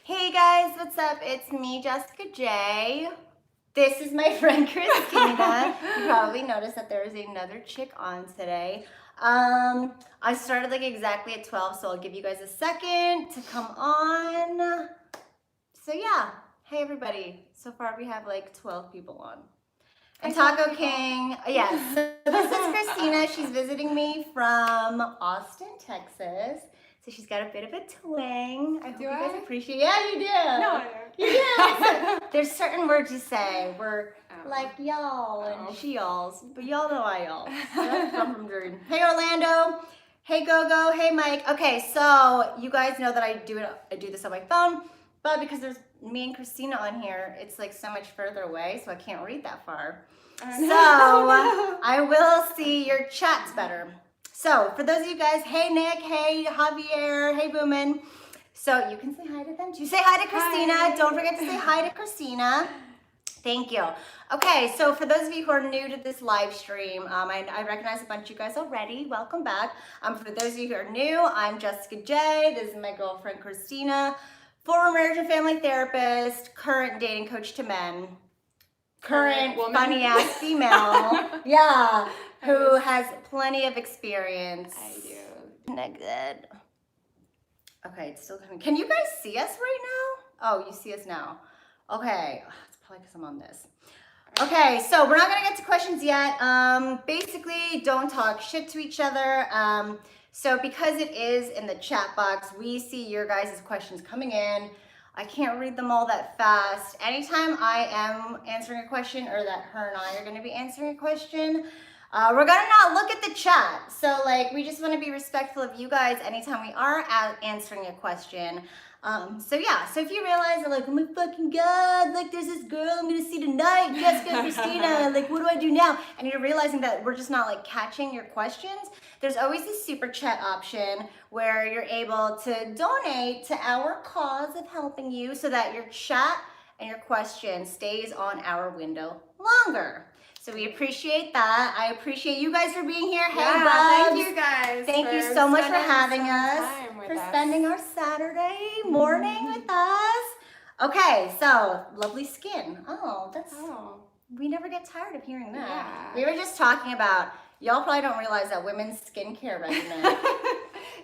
Hey guys, what's up? It's me, Jessica J. This is my friend Christina. You probably noticed that there is another chick on today. I started like exactly at 12, so I'll give you guys a second to come on. So yeah, hey everybody. So far we have like 12 people on. And Taco King, yes. So this is Christina. She's visiting me from Austin, Texas. So she's got a bit of a twang. I hope you guys appreciate it. Yeah, you do. No, I don't. You do. There's certain words you say. We're like y'all and she-alls, but y'all know I y'all. That's from Jordan. Hey Orlando. Hey Gogo. Hey Mike. Okay, so you guys know that I do this on my phone, but because there's me and Christina on here, it's like so much further away, so I can't read that far. So I will see your chats better. So for those of you guys, hey Nick, hey Javier, hey Boomin. So you can say hi to them too. Say hi to Christina. Hi. Don't forget to say hi to Christina. Thank you. Okay, so for those of you who are new to this live stream, I recognize a bunch of you guys already. Welcome back. For those of you who are new, I'm Jessica J. This is my girlfriend Christina, former marriage and family therapist, current dating coach to men, current funny ass female, yeah, who has plenty of experience. I do. Good. Okay, it's still coming. Can you guys see us right now? Oh, you see us now. Okay, it's probably because I'm on this. Okay, so we're not gonna get to questions yet. Basically, don't talk shit to each other. So because it is in the chat box, we see your guys' questions coming in. I can't read them all that fast. Anytime I am answering a question or that her and I are gonna be answering a question, we're gonna not look at the chat. So like, we just wanna be respectful of you guys anytime we are answering a question. So yeah, so if you realize that like, oh my fucking God, like there's this girl I'm gonna see tonight, Jessica Christina, like what do I do now? And you're realizing that we're just not like catching your questions. There's always this super chat option where you're able to donate to our cause of helping you so that your chat and your question stays on our window longer. So we appreciate that. I appreciate you guys for being here. Hey, Bubs. Thank you guys. Thank you so much for having us, for spending our Saturday morning with us. Okay, so lovely skin. Oh, we never get tired of hearing that. Yeah. We were just talking about, y'all probably don't realize that women's skincare regimen.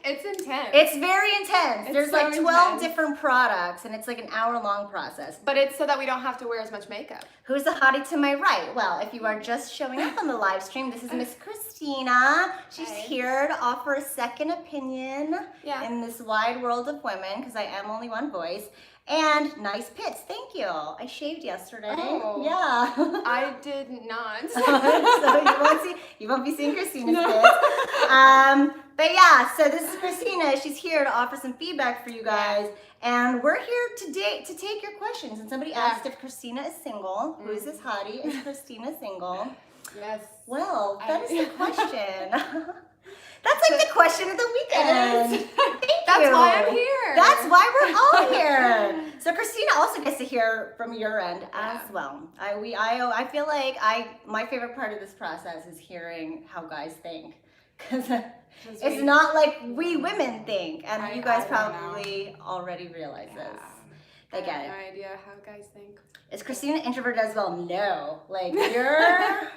It's intense. It's very intense. There's so like 12 intense. different products and it's like an hour-long process. But it's so that we don't have to wear as much makeup. Who's the hottie to my right? Well, if you are just showing up on the live stream, this is Miss Christina. She's here to offer a second opinion in this wide world of women, because I am only one voice. And nice pits, thank you. I shaved yesterday. Oh, yeah. I did not. So you won't be seeing Christina's pits. But yeah, so this is Christina. She's here to offer some feedback for you guys. And we're here today to take your questions. And somebody asked if Christina is single. Who is this hottie? Is Christina single? Yes. Well, that is the question. That's like the question of the weekend. That's why I'm here. That's why we're all here. So Christina also gets to hear from your end as well. I feel like my favorite part of this process is hearing how guys think, because it's not like we women think, and you guys probably already realize this. I have no idea how guys think. Is Christina introverted as well? No. Like you're.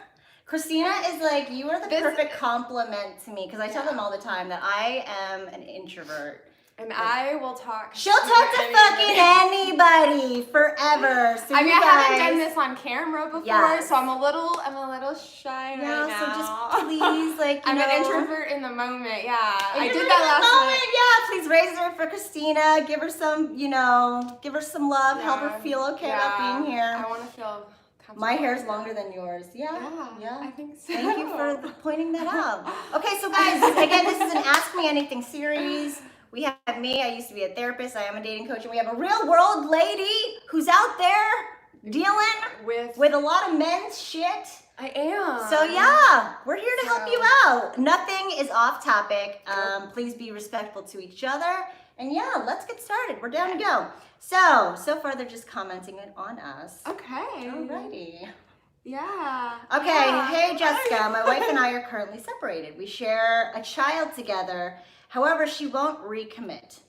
Christina is like, you are the perfect compliment to me, because I tell them all the time that I am an introvert. And I will talk. She'll talk to fucking anybody forever. So I haven't done this on camera before, so I'm a little shy right now. Yeah, so just please, like, I'm an introvert in the moment. Yeah, I did that last moment. night. Yeah, please raise her for Christina. Give her some, give her some love. Help her feel okay about being here. I want to feel. My hair's longer than yours. Yeah. I think so. Thank you for pointing that out. Okay, so guys, again, this is an Ask Me Anything series. We have me. I used to be a therapist. I am a dating coach, and we have a real world lady who's out there dealing with a lot of men's shit. I am. So yeah, we're here to help you out. Nothing is off topic. Please be respectful to each other. And yeah, let's get started. We're down to go. So far they're just commenting it on us. Okay. Alrighty. Yeah. Okay, hey Jessica, my wife and I are currently separated. We share a child together. However, she won't recommit.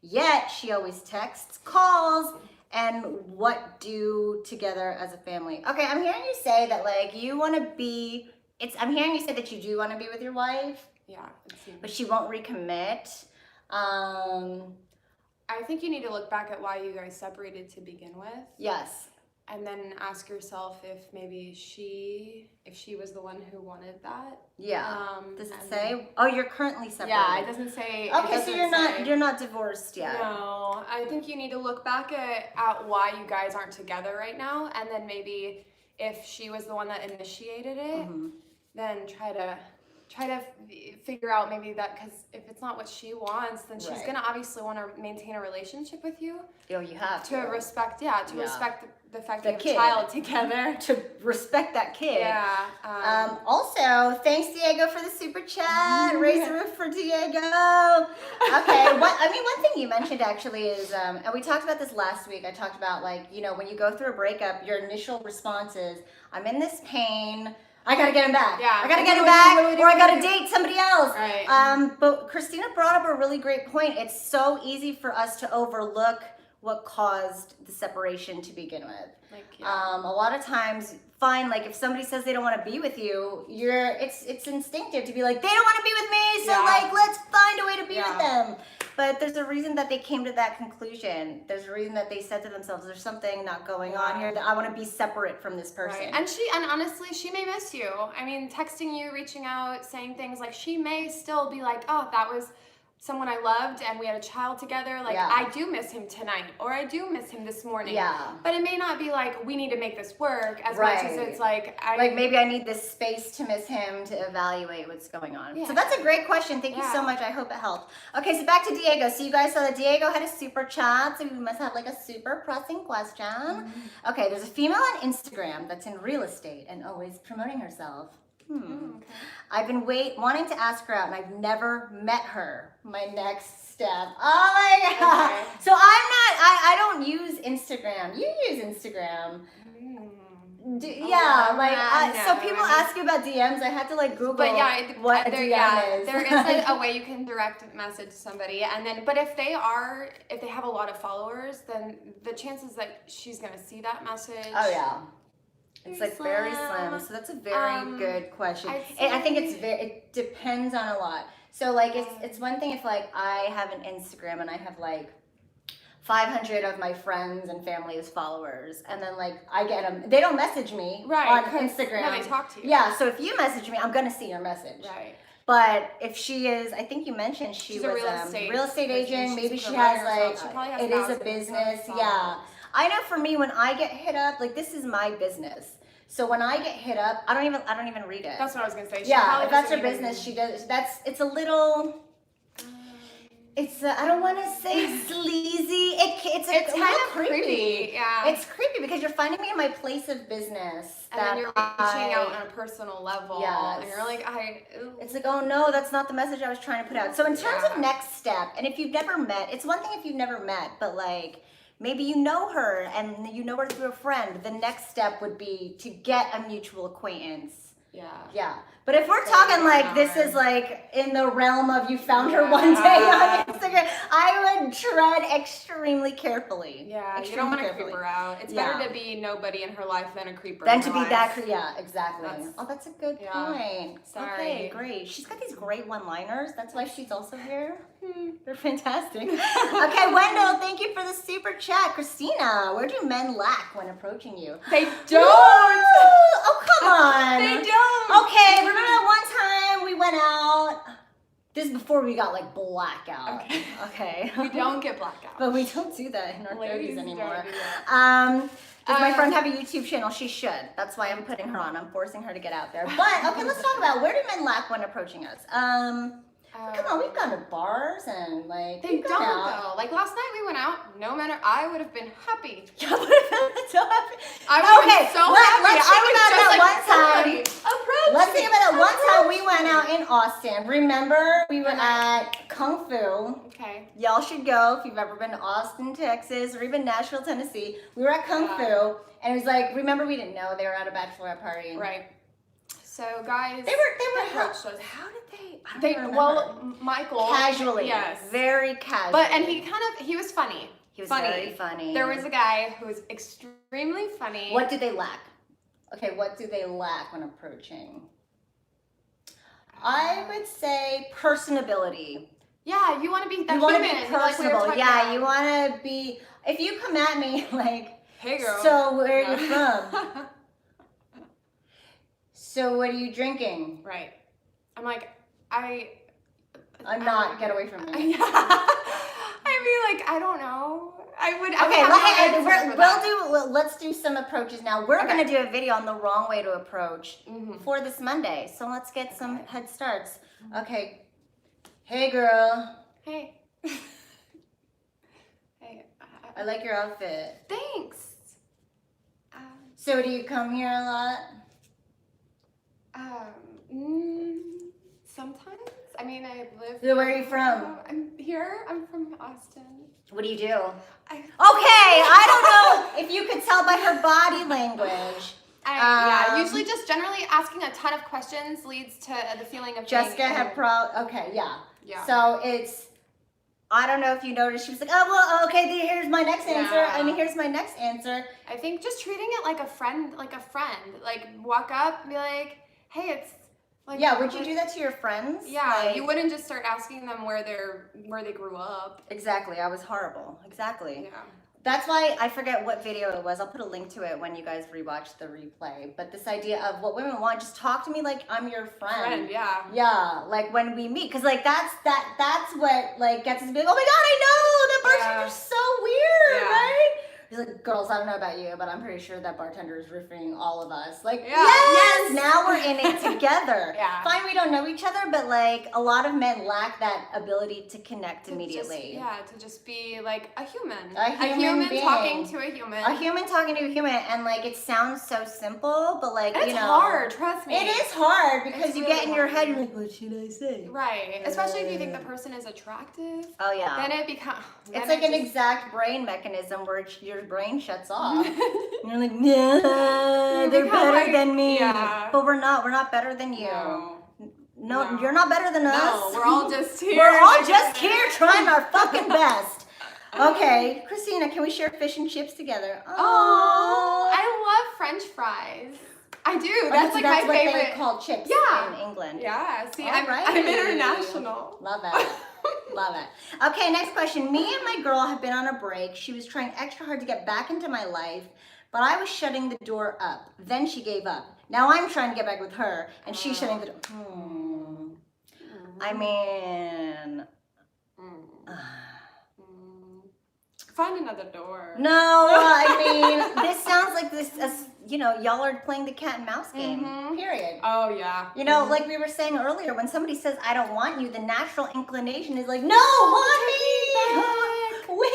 Yet she always texts, calls, and what do together as a family. Okay, I'm hearing you say that like you want to be, I'm hearing you say that you do want to be with your wife. Yeah. But she won't recommit. I think you need to look back at why you guys separated to begin with. Yes. And then ask yourself if maybe she was the one who wanted that. Yeah. Does it say? Oh, you're currently separated. Yeah, it doesn't say. Okay, so you're not divorced yet. No, I think you need to look back at why you guys aren't together right now, and then maybe if she was the one that initiated it, then try to figure out maybe that, because if it's not what she wants, then she's gonna obviously want to maintain a relationship with you. Oh, you have to respect respect the fact that you have a child together. To respect that kid. Yeah. Also, thanks Diego for the super chat. Raise the roof for Diego. Okay. One thing you mentioned actually is, and we talked about this last week. I talked about like, you know, when you go through a breakup, your initial response is, I'm in this pain. I gotta get him back. Yeah. I gotta get him back, or I gotta date somebody else. Right. But Christina brought up a really great point. It's so easy for us to overlook what caused the separation to begin with. Like, yeah. A lot of times, fine, like if somebody says they don't want to be with you, it's instinctive to be like, they don't want to be with me, so like let's find a way to be with them. But there's a reason that they came to that conclusion. There's a reason that they said to themselves, there's something not going on here, that I want to be separate from this person. Right. And honestly, she may miss you. I mean, texting you, reaching out, saying things like, she may still be like, oh, that was someone I loved and we had a child together. Like, I do miss him tonight, or I do miss him this morning. Yeah. But it may not be like, we need to make this work as much as it's like, maybe I need this space to miss him to evaluate what's going on. Yeah. So that's a great question. Thank you so much. I hope it helped. Okay, so back to Diego. So you guys saw that Diego had a super chat, so we must have like a super pressing question. Okay, there's a female on Instagram that's in real estate and always promoting herself. Okay. I've been wanting to ask her out, and I've never met her. My next step. Oh my god! Okay. So I don't use Instagram. You use Instagram. So people ask you about DMs. I had to like Google what a DM is. There is a way you can direct message somebody, and then but if they have a lot of followers, then the chances that she's gonna see that message. Oh yeah. It's like very slim. So that's a very good question. I think it depends on a lot. So like it's one thing if like I have an Instagram and I have like 500 of my friends and family as followers, and then like I get them, they don't message me on Instagram. No, they talk to you. Yeah, so if you message me, I'm gonna see your message. Right. But if she is, I think you mentioned she's a was real estate agent. Maybe she has like it is a business. Yeah. I know for me when I get hit up, like this is my business. So when I get hit up, I don't even read it. That's what I was gonna say. If that's her business, she does. It's a little. It's I don't want to say sleazy. It's kind of creepy. Yeah. It's creepy because you're finding me in my place of business. And then you're reaching out on a personal level. Yes. And you're like, It's like, oh no, that's not the message I was trying to put out. So in terms of next step, and if you've never met, it's one thing if you've never met, but like. Maybe you know her and you know her through a friend. The next step would be to get a mutual acquaintance. Yeah. But if we're talking like this is like in the realm of you found her one day on Instagram, I would tread extremely carefully. Yeah, you don't want to creep her out. It's better to be nobody in her life than a creeper than in to her be life. that, exactly. That's a good point. Sorry. Okay, great. She's got these great one-liners. That's why she's also here. They're fantastic. Okay, Wendell, thank you for the super chat. Christina, where do men lack when approaching you? They don't. Oh, come on. They don't. Okay, remember that one time we went out? This is before we got like blackout. Okay. We don't get blackout. But we don't do that in our 30s anymore. Don't do that. Does my friend have a YouTube channel? She should. That's why I'm putting her on. I'm forcing her to get out there. But okay, let's talk about where do men lack when approaching us? Come on, we've gone to bars and like they don't though. Like last night we went out. No matter, I would have been happy. I would have been so happy. I would have been so happy. Let's think about that one time. Let's think about that one time we went out in Austin. Remember, we were at Kung Fu. Okay. Y'all should go if you've ever been to Austin, Texas, or even Nashville, Tennessee. We were at Kung Fu, and it was like, remember we didn't know they were at a bachelorette party. Right. So guys, They were approached us. How did they? I don't They remember. well, Michael Casually, yes, very casually. but and he was funny. He was very funny. There was a guy who was extremely funny. What did they lack? Okay, what do they lack when approaching? I would say personability. Yeah, you want to be that You want to be human, like we were personable. talking Yeah, about. you want to be. If you come at me like, Hey girl. so where are you from? So what are you drinking? Right. I'm like, I'm not. Get away from me. Yeah. I mean, like, I don't know. Let's do some approaches now. We're Okay. gonna do a video on the wrong way to approach Mhm. for this Monday. So let's get some head starts. Okay. Hey girl. Hey. Hey. I like your outfit. Thanks. So do you come here a lot? Sometimes. I mean, I live. So where are you from? I'm here. I'm from Austin. What do you do? I don't know if you could tell by her body language. Yeah, usually just generally asking a ton of questions leads to the feeling of Jessica being had okay, yeah. Yeah. So it's, I don't know if you noticed, she was like, oh, well, okay, here's my next answer, Yeah. and here's my next answer. I think just treating it like a friend, like walk up and be like, hey, it's like. Yeah, would you do that to your friends? Yeah, Like, you wouldn't just start asking them where they grew up. Exactly, I was horrible. Exactly. Yeah. That's why I forget what video it was. I'll put a link to it when you guys rewatch the replay. But this idea of what women want, just talk to me like I'm your friend. Yeah. Yeah, like when we meet, because like that's what like gets us to be like, oh my god, I know that bartender's so weird, Yeah. right? He's like, girls, I don't know about you, but I'm pretty sure that bartender is roofing all of us. Like, Yeah. yes, now we're in it together. Yeah. Fine, we don't know each other, but like a lot of men lack that ability to connect immediately. To just be like a human. A human being. talking to a human. A human talking to a human, and like it sounds so simple, but like It's hard, trust me. It is hard because It's you really get in your head, hard. you're like, what should I say? Right. Especially if you think the person is attractive. Oh yeah. Then it becomes. It's like an exact brain mechanism where your brain shuts off. And you're like, nah, You they're become better like- than me. yeah. But we're not. We're not better than you. No, you're not better than us. No, we're all just here. We're all just here trying our fucking best. Okay, Christina, can we share fish and chips together? Oh, I love French fries. I do. That's like that's my what favorite. they call chips Yeah. in England. Yeah. See, All I'm right. international. Love it. Love it. Okay, next question. Me and my girl have been on a break. She was trying extra hard to get back into my life, but I was shutting the door up. Then she gave up. Now I'm trying to get back with her, and she's shutting the door. I mean... Find another door. No, I mean, this sounds like this, y'all are playing the cat and mouse game, period. Oh, yeah. You know, like we were saying earlier, when somebody says, I don't want you, the natural inclination is like, no, want me! Wait!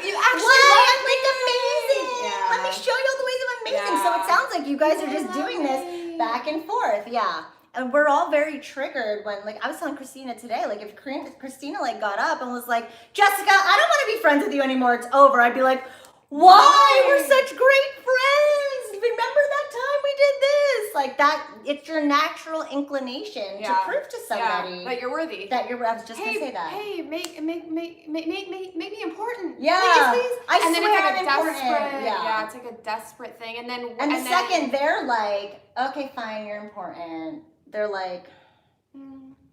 You actually Why? love I'm like amazing! Yeah. Let me show you all the ways I'm amazing. Yeah. So it sounds like you guys are I just love doing this it. back and forth, yeah. And we're all very triggered when, like, I was telling Christina today, like, if Christina, like, got up and was like, Jessica, I don't want to be friends with you anymore, it's over, I'd be like, why? We're such great friends! Remember that time we did this? Like, that, it's your natural inclination to prove to somebody that you're worthy. that you're, I was just going to say that. Hey, make me important. Yeah. Please. I And then swear it's like I'm a important. desperate, Yeah. it's like a desperate thing. And then And the then, second they're like, okay, fine, you're important, they're like,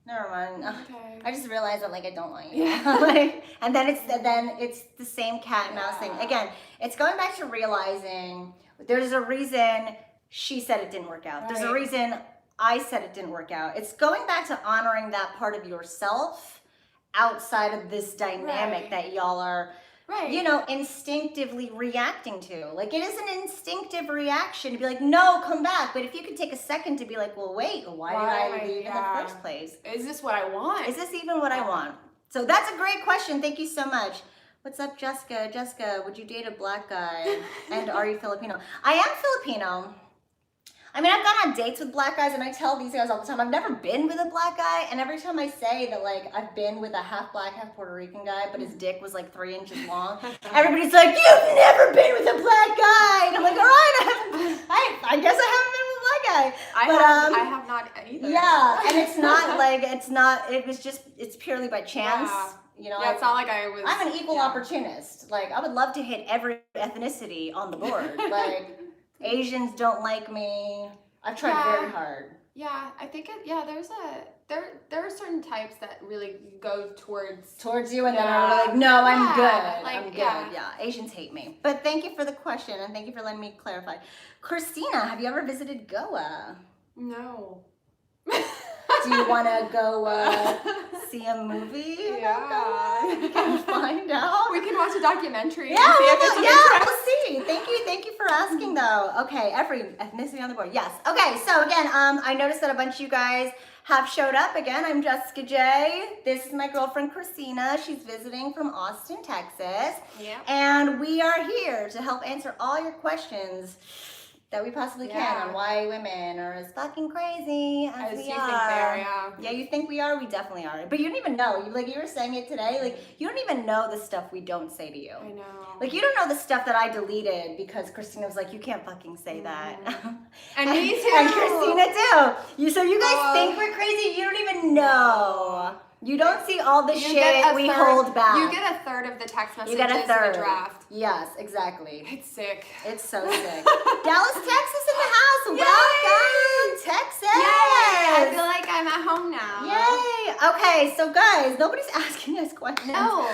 never mind. Okay. I just realized that like I don't want you. Yeah. Like, and then it's the same cat and mouse thing. Again, it's going back to realizing there's a reason she said it didn't work out. There's a Right. reason I said it didn't work out. It's going back to honoring that part of yourself outside of this dynamic Right. that y'all are, Right. you know, instinctively reacting to. Like, it is an instinctive reaction to be like, no, come back. But if you could take a second to be like, well, wait, why did I leave in the first place? Is this what I want? Is this even what I want? So that's a great question. Thank you so much. What's up, Jessica? Jessica, would you date a black guy? And are you Filipino? I am Filipino. I mean, I've gone on dates with black guys, and I tell these guys all the time, I've never been with a black guy, and every time I say that, like, I've been with a half black, half Puerto Rican guy, but his dick was, like, 3 inches long, everybody's like, you've never been with a black guy! And I'm like, all right, I guess I haven't been with a black guy. I have not either. Yeah, and it's not like, it's purely by chance. Yeah. You know, It's not like I was. I'm an equal opportunist. Like, I would love to hit every ethnicity on the board. Like, Asians don't like me. I've tried very hard. Yeah, I think there are certain types that really go towards you, and then are like, no, I'm good. Like, I'm good. Yeah, Asians hate me. But thank you for the question, and thank you for letting me clarify. Christina, have you ever visited Goa? No. Do you want to go see a movie about Goa? We can find out. We can watch a documentary. Yeah, and see if it's of interest. we'll see. Thank you for asking though. Okay, every ethnicity on the board. Yes. Okay, so again, I noticed that a bunch of you guys have showed up again. I'm Jessica J. This is my girlfriend Christina. She's visiting from Austin, Texas. Yeah. And we are here to help answer all your questions that we possibly can on why women are as fucking crazy as we you are. think they are, Yeah, you think we are? We definitely are. But you don't even know. You were saying it today. Like, you don't even know the stuff we don't say to you. I know. Like, you don't know the stuff that I deleted because Christina was like, you can't fucking say that. And me too. And Christina too. So you guys think we're crazy? You don't even know. You don't see all the shit we hold back. You get a third of the text messages You get a third. in the draft. Yes, exactly. It's sick. It's so sick. Dallas, Texas in the house. Yay! Welcome, Texas. Yay! I feel like I'm at home now. Yay. Okay, so guys, nobody's asking us questions. No.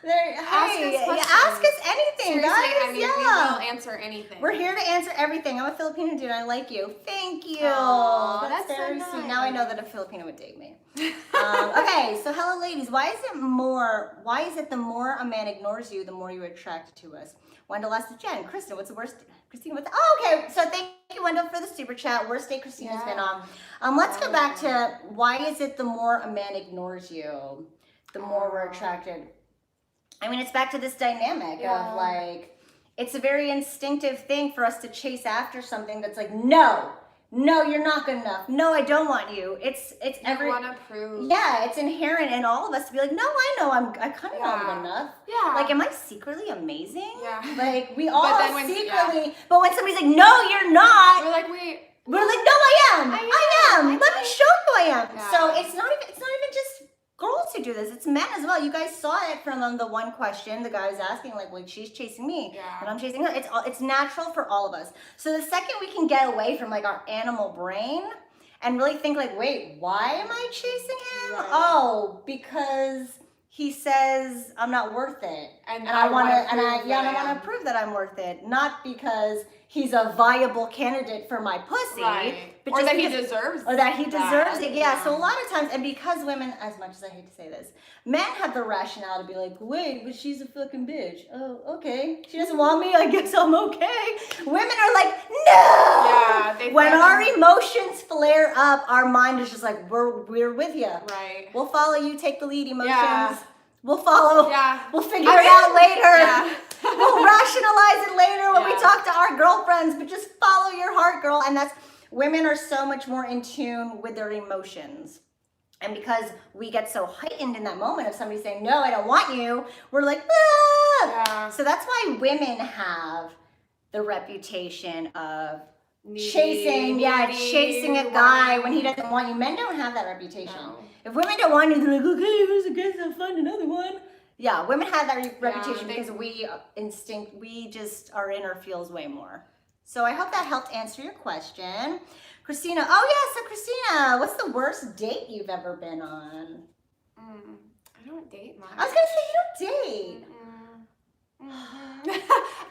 Ask us anything, Seriously, guys. I mean, we will answer anything. We're here to answer everything. I'm a Filipino dude. I like you. Thank you. Aw, that's so very nice. sweet. Now I know that a Filipino would date me. Okay, so hello, ladies. Why is it the more a man ignores you, the more you're attracted to us? Wendell asked Jen. Kristen, what's the worst? Christina, okay. So thank you, Wendell, for the super chat. Worst date Christina's been on. Let's go back to why is it the more a man ignores you, the more we're attracted. I mean, it's back to this dynamic of like, it's a very instinctive thing for us to chase after something that's like, no, you're not good enough. No, I don't want you. It's you want to prove. Yeah, it's inherent in all of us to be like, no, I know I kind of know I'm good enough. Yeah. Like, am I secretly amazing? Yeah. Like, we all secretly. Yeah. But when somebody's like, no, you're not. We're like, wait. We're like, no, I am. I am. Let me show you I am. Yeah. So it's not even just girls who do this. It's men as well. You guys saw it from the one question the guy was asking, like, well, she's chasing me and I'm chasing her. It's natural for all of us. So the second we can get away from like our animal brain and really think like, wait, why am I chasing him? Right. Oh, because he says I'm not worth it. And I want to to prove that I'm worth it. Not because he's a viable candidate for my pussy. Right. But Or just that he because- deserves Or that he deserves that. it. Yeah. So a lot of times, and because women, as much as I hate to say this, men have the rationale to be like, wait, but she's a fucking bitch. Oh, okay. She doesn't want me. I guess I'm okay. Women are like, no. Yeah. When our emotions flare up, our mind is just like, we're with you. Right. We'll follow you. Take the lead. Emotions. Yeah. We'll follow. Yeah. We'll figure it out later. Yeah. We'll rationalize it later when we Yeah. talk to our girlfriends, but just follow your heart, girl. And that's, women are so much more in tune with their emotions. And because we get so heightened in that moment of somebody saying, no, I don't want you, we're like, ah. Yeah. So that's why women have the reputation of Needy, chasing a guy when he doesn't want you. Men don't have that reputation. No. If women don't want you, they're like, okay, who's the guess I'll find another one. Yeah, women have that reputation because we just, our inner feels way more. So I hope that helped answer your question. Christina, so Christina, what's the worst date you've ever been on? I don't date much. I was gonna say you don't date.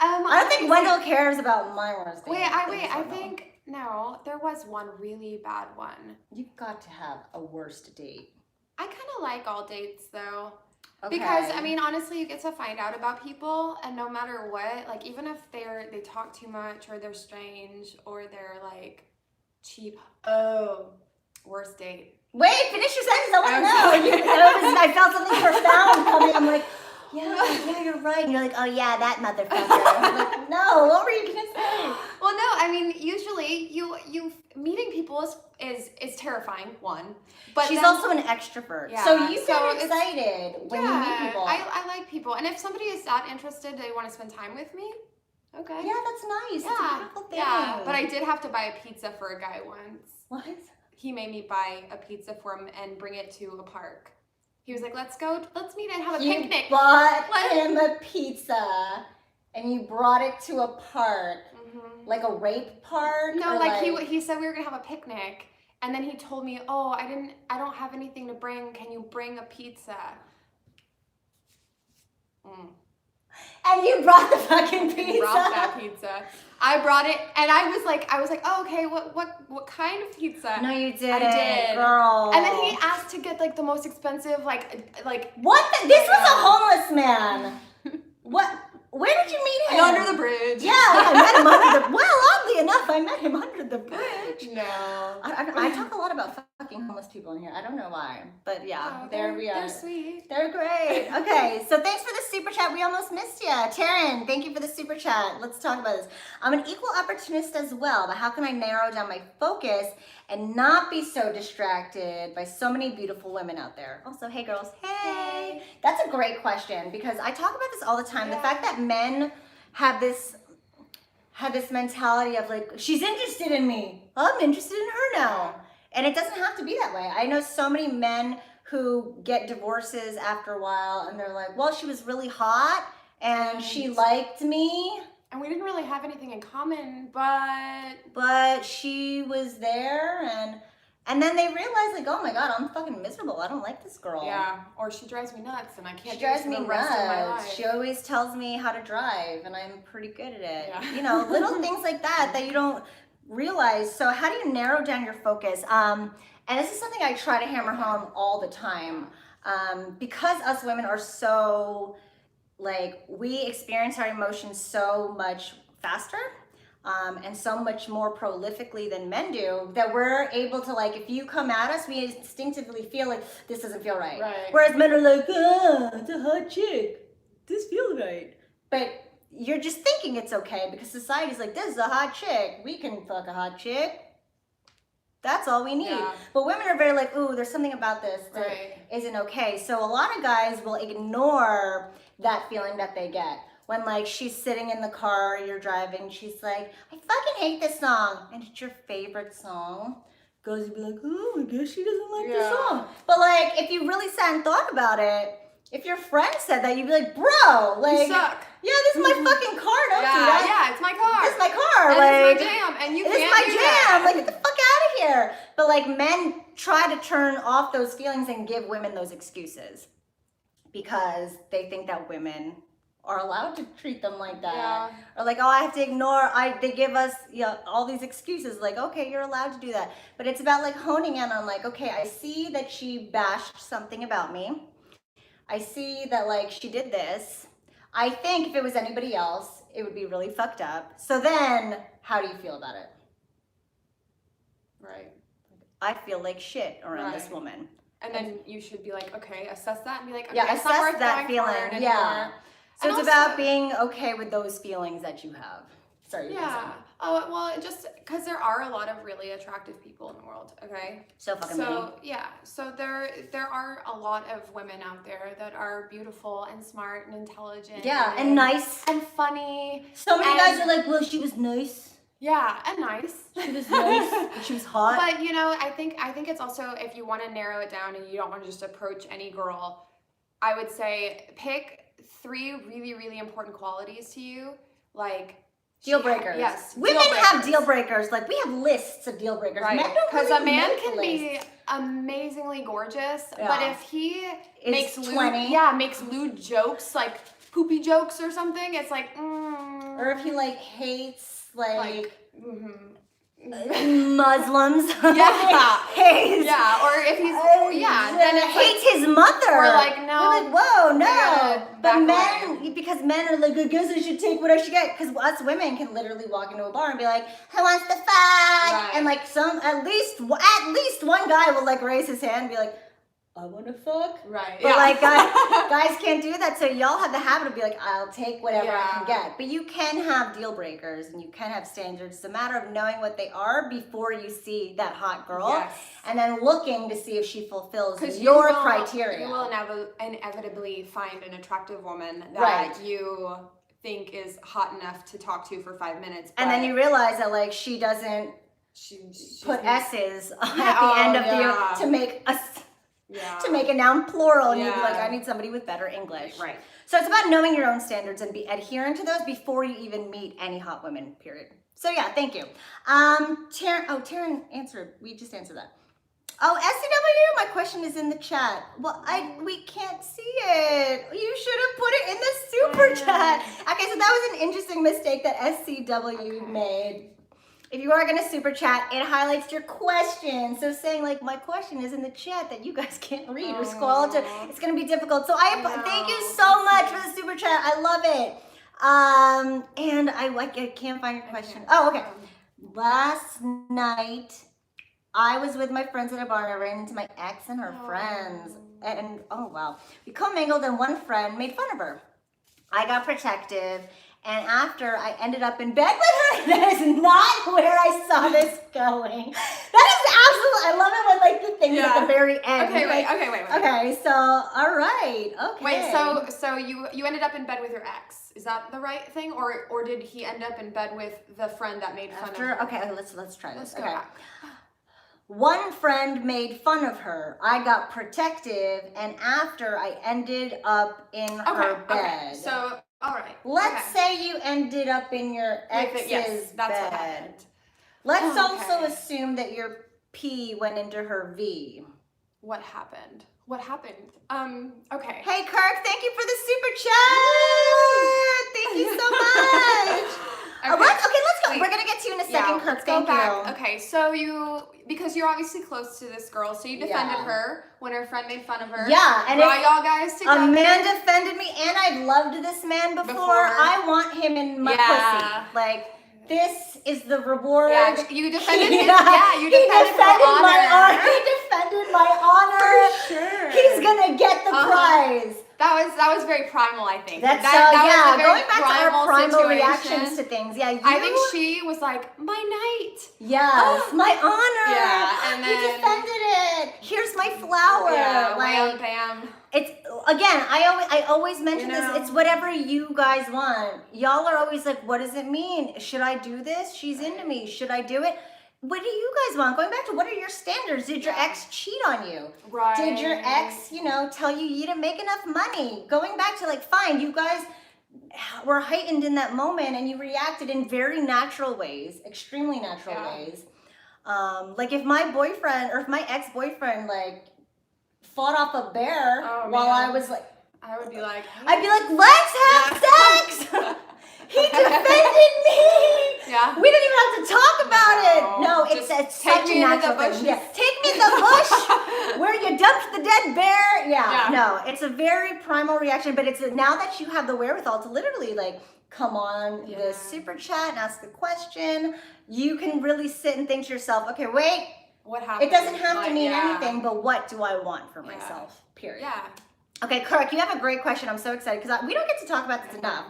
I don't think Wendell cares about my worst date. I think, no, there was one really bad one. You've got to have a worst date. I kind of like all dates though. Okay. Because, I mean, honestly, you get to find out about people, and no matter what, like, even if they talk too much, or they're strange, or they're, like, cheap. Oh, worst date. Wait, finish your sentence. I want to know. I felt something profound coming. I'm like, yeah, you're right. And you're like, oh, yeah, that motherfucker. I'm like, no, what were you going to say? Well, no, I mean, usually, you meeting people is terrifying, one. But she's then, also an extrovert. Yeah, so you get excited when you meet people. I like people. And if somebody is that interested, they want to spend time with me, Okay. Yeah, that's nice. Yeah. It's a beautiful thing. Yeah, but I did have to buy a pizza for a guy once. What? He made me buy a pizza for him and bring it to a park. He was like, let's meet and have a picnic. You bought him a pizza and you brought it to a park. Mm-hmm. Like a rape park? No, or like he said we were gonna have a picnic, and then he told me, oh, I don't have anything to bring. Can you bring a pizza? And you brought the fucking pizza? Brought that pizza. I brought it, and I was like, oh, okay, what kind of pizza? No, you didn't, I did, girl. And then he asked to get like the most expensive, like. What? This was a homeless man. What? Where did you meet him? Under the bridge. Yeah, I met him under the. Well, oddly enough, I met him under the bridge. No. I talk a lot about fucking homeless people in here. I don't know why, but yeah, there we are. They're sweet. They're great. Okay, so thanks for the super chat. We almost missed you. Taryn, thank you for the super chat. Let's talk about this. I'm an equal opportunist as well, but how can I narrow down my focus and not be so distracted by so many beautiful women out there? Also, hey girls, hey. That's a great question because I talk about this all the time. Yeah. The fact that men have this mentality of like, she's interested in me. I'm interested in her now. And it doesn't have to be that way. I know so many men who get divorces after a while and they're like, well, she was really hot and she liked me. And we didn't really have anything in common, but she was there and then they realize like, oh my God, I'm fucking miserable. I don't like this girl. Yeah, or she drives me nuts and I can't She drives do me this for the rest of my life. She always tells me how to drive and I'm pretty good at it. Yeah. You know, little things like that you don't realize. So how do you narrow down your focus? And this is something I try to hammer home all the time. Because us women are so, like, we experience our emotions so much faster. And so much more prolifically than men do, that we're able to, like, if you come at us, we instinctively feel like this doesn't feel right. Whereas men are like, it's a hot chick. This feels right. But you're just thinking it's okay because society's like, this is a hot chick. We can fuck a hot chick. That's all we need. Yeah. But women are very like, ooh, there's something about this that isn't okay. So a lot of guys will ignore that feeling that they get. When like she's sitting in the car, you're driving, she's like, I fucking hate this song. And it's your favorite song. Goes to be like, oh, I guess she doesn't like the song. But like, if you really sat and thought about it, if your friend said that, you'd be like, bro, like, you suck. Yeah, this is my fucking car. Don't do that. Yeah, it's my car. This is my car. And like, it's my jam, and you it can't is my do jam. that. Like, get the fuck out of here. But like, men try to turn off those feelings and give women those excuses because they think that women are allowed to treat them like that. Yeah. Or like, oh, I have to ignore, they give us all these excuses, like, okay, you're allowed to do that. But it's about like honing in on like, okay, I see that she bashed something about me. I see that like she did this. I think if it was anybody else, it would be really fucked up. So then, how do you feel about it? Right. I feel like shit around this woman. And then you should be like, okay, assess that and be like, okay, Yeah, it's not assess worth that going for it feeling. anymore. Yeah. So And it's also- about being okay with those feelings that you have. Sorry. you were gonna Yeah. Oh, well, just because there are a lot of really attractive people in the world, okay? So fucking many. Yeah. So there are a lot of women out there that are beautiful and smart and intelligent. Yeah, and nice. And funny. So many and- guys are like, well, she was nice. Yeah, and nice. She was nice. And she was hot. But you know, I think it's also, if you want to narrow it down and you don't want to just approach any girl, I would say pick 3 really, really important qualities to you, like deal breakers. Yes. Women have deal breakers. Like, we have lists of deal breakers. Right. Men don't Because really a man make can be lists. amazingly gorgeous, Yeah. but if he makes 20. makes lewd jokes, like poopy jokes or something, it's like, Or if he like hates like mhm. Muslims. Yeah. hates. Yeah, or if he's then it's hates his mother. We're like, no. We're like, whoa, no. gotta But back men, away. because men are like, I guess I should take what I should get. Because us women can literally walk into a bar and be like, who wants to fuck? Right. And like at least one guy will like raise his hand and be like, I want to fuck. Right. But like guys can't do that, so y'all have the habit of being like, I'll take whatever I can Yeah. get. But you can have deal breakers and you can have standards. It's a matter of knowing what they are before you see that hot girl, Yes. and then looking to see if she fulfills 'Cause your you will- criteria. You will inevitably find an attractive woman that Right. you think is hot enough to talk to for 5 minutes. And then you realize that like she doesn't put S's at the end of the to make a to make a noun plural, and you'd be like, I need somebody with better English. Right. So it's about knowing your own standards and be adherent to those before you even meet any hot women, period. So yeah, thank you. Taryn answered. We just answered that. Oh, SCW, my question is in the chat. Well, we can't see it. You should have put it in the super chat. Okay, so that was an interesting mistake that SCW made. If you are gonna super chat, it highlights your question. So saying like, my question is in the chat that you guys can't read or scroll to, it's gonna be difficult. So thank you so much for the super chat. I love it. And I can't find your question. Oh, okay. Last night, I was with my friends at a bar and I ran into my ex and her friends. And oh wow. We commingled and one friend made fun of her. I got protective. And after I ended up in bed with her, that is not where I saw this going. That is absolutely, I love it when like the things at the very end. Okay, wait. Okay, so, all right, okay. Wait, so you ended up in bed with your ex. Is that the right thing? Or did he end up in bed with the friend that made fun of her? Okay, let's try this. Let's go back. One friend made fun of her. I got protective, and after I ended up in her bed. Okay, so... All right. Let's say you ended up in your ex's that's bed. What happened. Let's also assume that your P went into her V. What happened? Okay. Hey, Kirk, thank you for the super chat. Thank you so much. Let's go. We're going to get to you in a second, Kirk. Thank you. Okay, so because you're obviously close to this girl, so you defended her when her friend made fun of her. Yeah. And brought y'all guys together. A man defended me, and I've loved this man before. I want him in my pussy. Like, this is the reward. Yeah, you defended his, you defended my honor. He defended my honor. For sure. He's going to get the prize. That was very primal, I think. That was a very going back to our primal reactions to things. Yeah, I think she was like, my night. Yes, my honor. Yeah, and then he defended it. Here's my flower. Yeah, like, bam. It's again. I always mention this. It's whatever you guys want. Y'all are always like, what does it mean? Should I do this? She's into me. Should I do it? What do you guys want? Going back to what are your standards? Did your ex cheat on you? Right. Did your ex, tell you didn't make enough money? Going back to like, fine, you guys were heightened in that moment and you reacted in very natural ways, extremely natural ways. Like if my boyfriend or if my ex-boyfriend like fought off a bear while I was like, I would be like, hey. I'd be like, let's have sex. He defended me. Yeah. We didn't even have to talk about it. No, it's such a natural thing. Yeah. Take me in the bush where you dumped the dead bear. Yeah. No, it's a very primal reaction, but it's now that you have the wherewithal to literally like come on the super chat and ask the question, you can really sit and think to yourself, okay, wait. What happened? It doesn't have to mean anything, but what do I want for myself? Period. Yeah. Okay, Kirk, you have a great question. I'm so excited because we don't get to talk about this enough.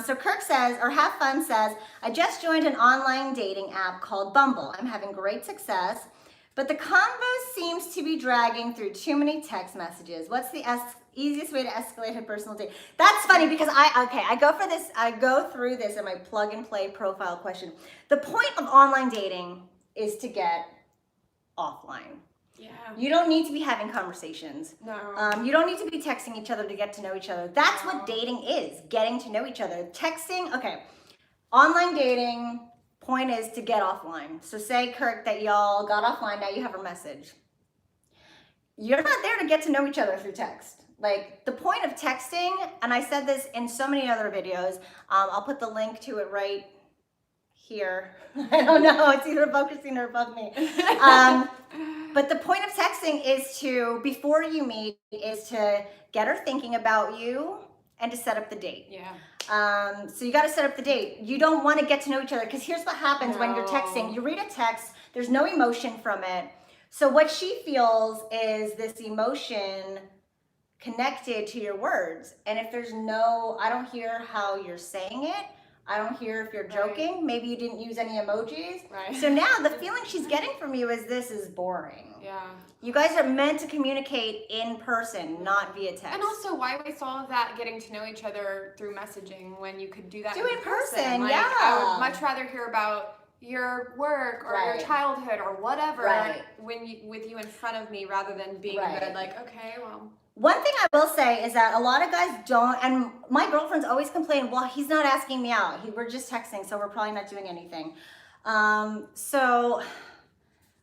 So Kirk says, or Have Fun says, I just joined an online dating app called Bumble. I'm having great success, but the convo seems to be dragging through too many text messages. What's the easiest way to escalate a personal date? That's funny because I go through this in my plug and play profile question. The point of online dating is to get offline. Yeah. You don't need to be having conversations. No. You don't need to be texting each other to get to know each other. That's what dating is, getting to know each other. Texting, okay. Online dating, point is to get offline. So say, Kirk, that y'all got offline, now you have a message. You're not there to get to know each other through text. Like, the point of texting, and I said this in so many other videos, I'll put the link to it right here. I don't know, it's either above Christina or above me. But the point of texting is to, before you meet, is to get her thinking about you and to set up the date. Yeah. So you got to set up the date. You don't want to get to know each other because here's what happens when you're texting. You read a text, there's no emotion from it. So what she feels is this emotion connected to your words. And if there's no, I don't hear how you're saying it, I don't hear if you're joking. Maybe you didn't use any emojis. Right. So now the feeling she's getting from you is this is boring. Yeah. You guys are meant to communicate in person, not via text. And also, why waste all of that getting to know each other through messaging when you could do that in person? Like, yeah. I would much rather hear about your work or your childhood or whatever with you in front of me rather than being in bed like, okay, well. One thing I will say is that a lot of guys don't, and my girlfriends always complain, well, he's not asking me out. We're just texting, so we're probably not doing anything. So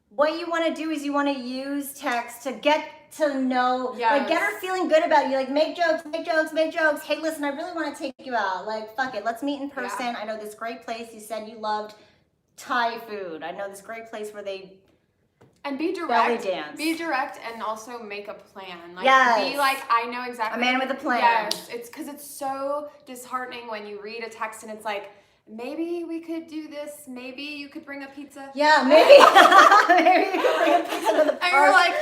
what you want to do is you want to use text to get to know, like get her feeling good about you, like make jokes. Hey, listen, I really want to take you out. Like, fuck it, let's meet in person. Yeah. I know this great place. You said you loved Thai food. I know this great place where they and be direct. Belly dance. Be direct and also make a plan. Like, be like, I know exactly. A man with a plan. Yes, it's because it's so disheartening when you read a text and it's like, maybe we could do this. Maybe you could bring a pizza. Yeah, maybe. Maybe you could bring a pizza to the park. And you're like,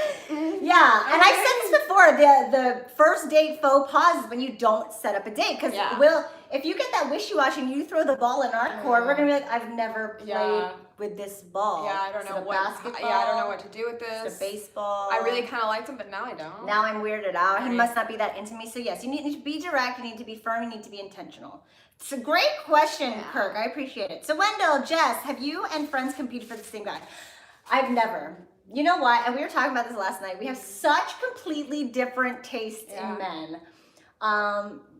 yeah. And I've said this before. The first date faux pas is when you don't set up a date. Because if you get that wishy-washy and you throw the ball in our court, we're gonna be like, I've never played with this ball. Yeah, I don't know what. Basketball. Yeah, I don't know what to do with this. It's a baseball. I really kind of liked him, but now I don't. Now I'm weirded out. Right. He must not be that into me. So yes, you need to be direct. You need to be firm. You need to be intentional. It's a great question, Kirk. I appreciate it. So Wendell, Jess, have you and friends competed for the same guy? I've never. You know what? And we were talking about this last night. We have such completely different tastes in men.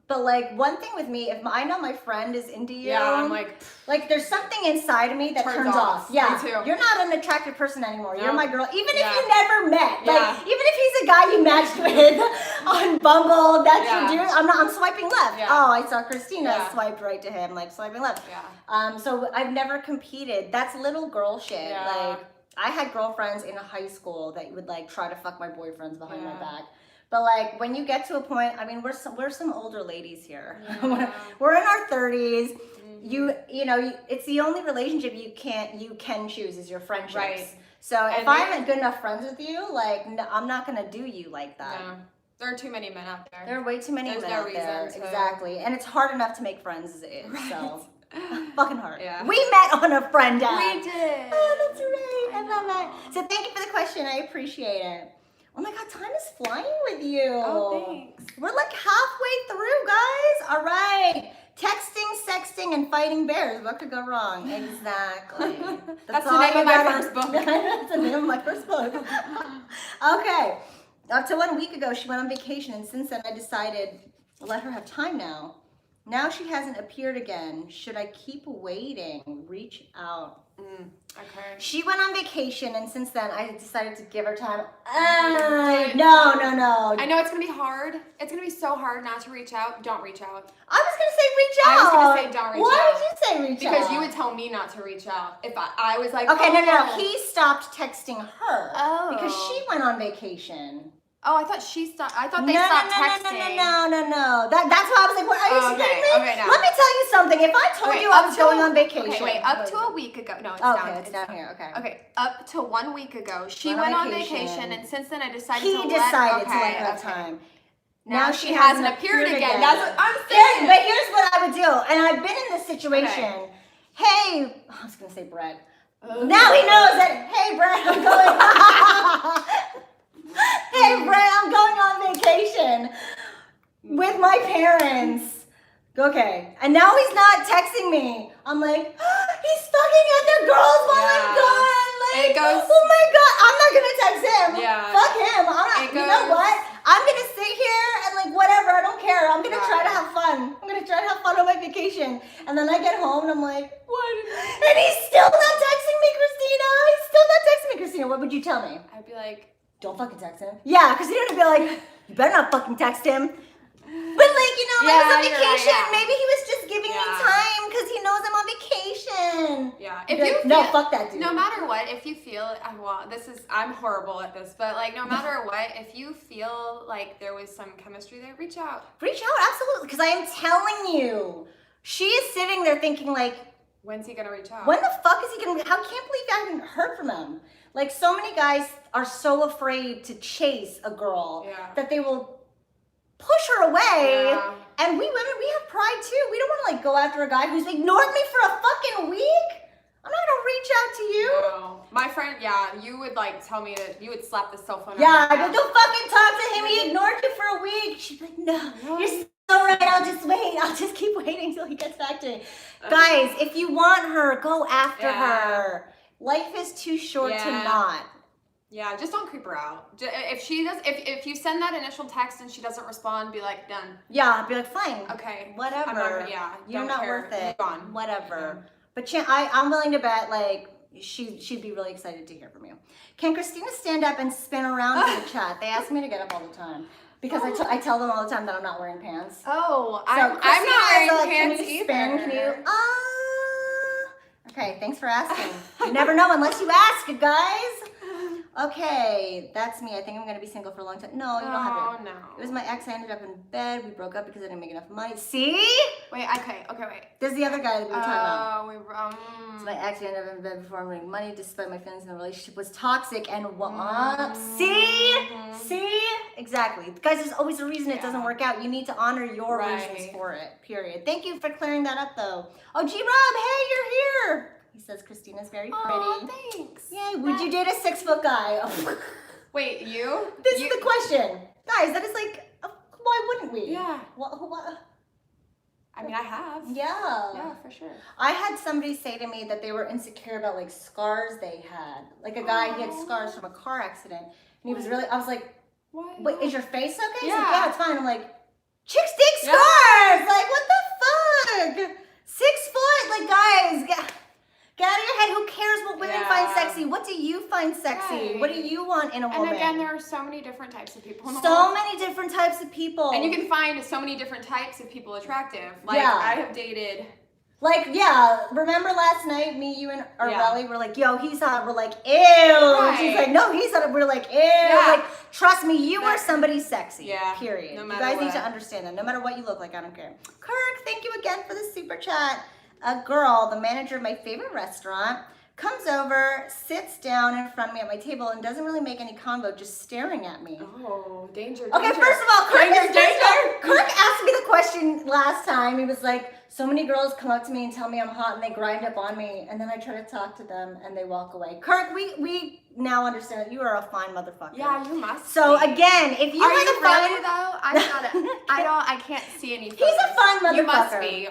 But like one thing with me, if I know my friend is into you, I'm like there's something inside of me that turns off. Yeah, me too. You're not an attractive person anymore. No. You're my girl, even if you never met. Like even if he's a guy you matched with on Bumble, that's your dude. I'm swiping left. Yeah. Oh, I saw Christina swiped right to him, like swiping left. Yeah. So I've never competed. That's little girl shit. Yeah. Like I had girlfriends in high school that would like try to fuck my boyfriends behind my back. But like when you get to a point, I mean, we're some older ladies here. Yeah. We're in our 30s. Mm-hmm. You know, it's the only relationship you can choose is your friendships. Right. So if I'm good enough friends with you, like no, I'm not gonna do you like that. No. There are too many men out there. There are way too many men out there. To... Exactly. And it's hard enough to make friends as it is. Right. So fucking hard. Yeah. We met on a friend app. We did. Oh, that's right. I love that. So thank you for the question. I appreciate it. Oh my God, time is flying with you. Oh, thanks. We're like halfway through, guys. All right. Texting, sexting, and fighting bears. What could go wrong? Exactly. That's the name of my first book. That's the name of my first book. Okay. Up to 1 week ago, she went on vacation, and since then I decided to let her have time now. Now she hasn't appeared again. Should I keep waiting? Reach out. Okay. She went on vacation, and since then I decided to give her time. No. I know it's gonna be hard. It's gonna be so hard not to reach out. Don't reach out. I was gonna say reach out. I was gonna say don't reach out. Why did you say reach out? Because you would tell me not to reach out. If I was like, okay, no. He stopped texting her. Oh. Because she went on vacation. Oh, I thought she stopped. I thought they stopped texting. No. That's why I was like, what, are you kidding me? Okay, no. Let me tell you something. If I told you I was going on vacation. Okay, wait, up to a week ago. No, it's down. It's down here, okay. Okay, up to 1 week ago, she went on vacation, and since then I decided to let her have time. Now she hasn't appeared again. That's what I'm saying. But here's what I would do, and I've been in this situation. Okay. Hey, I was gonna say Brett. Now he knows that, hey Brett, I'm going hey Brett, I'm going on vacation with my parents. Okay. And now he's not texting me. I'm like, he's fucking other girls while I'm gone. Like, oh my God, I'm not gonna text him. Yeah. Fuck him. I'm not, you know what? I'm gonna sit here and like whatever, I don't care. I'm gonna try to have fun. I'm gonna try to have fun on my vacation. And then I get home and I'm like, what? And he's still not texting me, Christina. He's still not texting me, Christina. What would you tell me? I'd be like, don't fucking text him. Yeah, because you're gonna be like, you better not fucking text him. But like, you know, I was on vacation. Right, maybe he was just giving me time because he knows I'm on vacation. Yeah. If you no, fuck that dude. No matter what, if you feel, well, I'm horrible at this, but like, no matter what, if you feel like there was some chemistry there, reach out. Reach out, absolutely. Because I am telling you, she is sitting there thinking like, when's he gonna reach out? When the fuck is he gonna? I can't believe I haven't heard from him. Like, so many guys are so afraid to chase a girl that they will push her away. Yeah. And we women, we have pride too. We don't want to like go after a guy who's ignored me for a fucking week. I'm not gonna reach out to you. No. My friend, you would like tell me that you would slap the cell phone. Yeah, I go, don't fucking talk to him. He ignored you for a week. She'd be like, no, you're so right. I'll just wait. I'll just keep waiting until he gets back to me. Guys, if you want her, go after her. Life is too short to not. Yeah, just don't creep her out. If she does, if you send that initial text and she doesn't respond, be like, done. Yeah, be like, fine. Okay. Whatever. I'm not, you're not care. worth it. Move on. Whatever. Yeah. But I'm willing to bet like she'd be really excited to hear from you. Can Christina stand up and spin around in the chat? They ask me to get up all the time because I tell them all the time that I'm not wearing pants. Oh, so I'm not wearing pants can you either. Spin? Can you? Okay, thanks for asking. You never know unless you ask, guys. Okay, that's me. I think I'm gonna be single for a long time. No, you don't have to. No. It was my ex. I ended up in bed. We broke up because I didn't make enough money. See? Wait. Okay. Wait. This is the other guy that we were talking about. Oh, So my ex ended up in bed before I made money, despite my feelings in the relationship was toxic and See? Exactly. Guys, there's always a reason it doesn't work out. You need to honor your reasons for it. Period. Thank you for clearing that up, though. Oh, G Rob, hey, you're here. He says Christina's very pretty. Oh, thanks. Yay. Would you date a 6-foot guy? Wait, you? This is the question. Guys, that is like, why wouldn't we? Yeah. What? I mean, I have. Yeah. Yeah, for sure. I had somebody say to me that they were insecure about like scars they had. Like a guy, he had scars from a car accident. And he was really, I was like, what? Wait, is your face okay? Yeah. He's like, yeah, it's fine. I'm like, chicks dig scars! Like, what the fuck? 6 foot? Like, guys, get out of your head. Who cares what women find sexy? What do you find sexy? Right. What do you want in a woman? And again, there are so many different types of people in the So world. many different types of people. And you can find so many different types of people attractive. Like, I have dated... Like, remember last night, me, you, and Arveli were like, yo, he's hot. We're like, ew. And she's like, no, he's hot. We're like, ew. Like, trust me, you are somebody sexy. Yeah. Period. No you matter guys what. need to understand that. No matter what you look like, I don't care. Kirk, thank you again for the super chat. A girl, the manager of my favorite restaurant, comes over, sits down in front of me at my table, and doesn't really make any convo, just staring at me. Oh, danger. Okay, first of all, Kirk asked me the question last time. He was like, so many girls come up to me and tell me I'm hot, and they grind up on me, and then I try to talk to them, and they walk away. Kirk, we now understand that you are a fine motherfucker. Yeah, you must. So again, if you are like you a fine, really though? I can't see any. He's a fine motherfucker. You must be.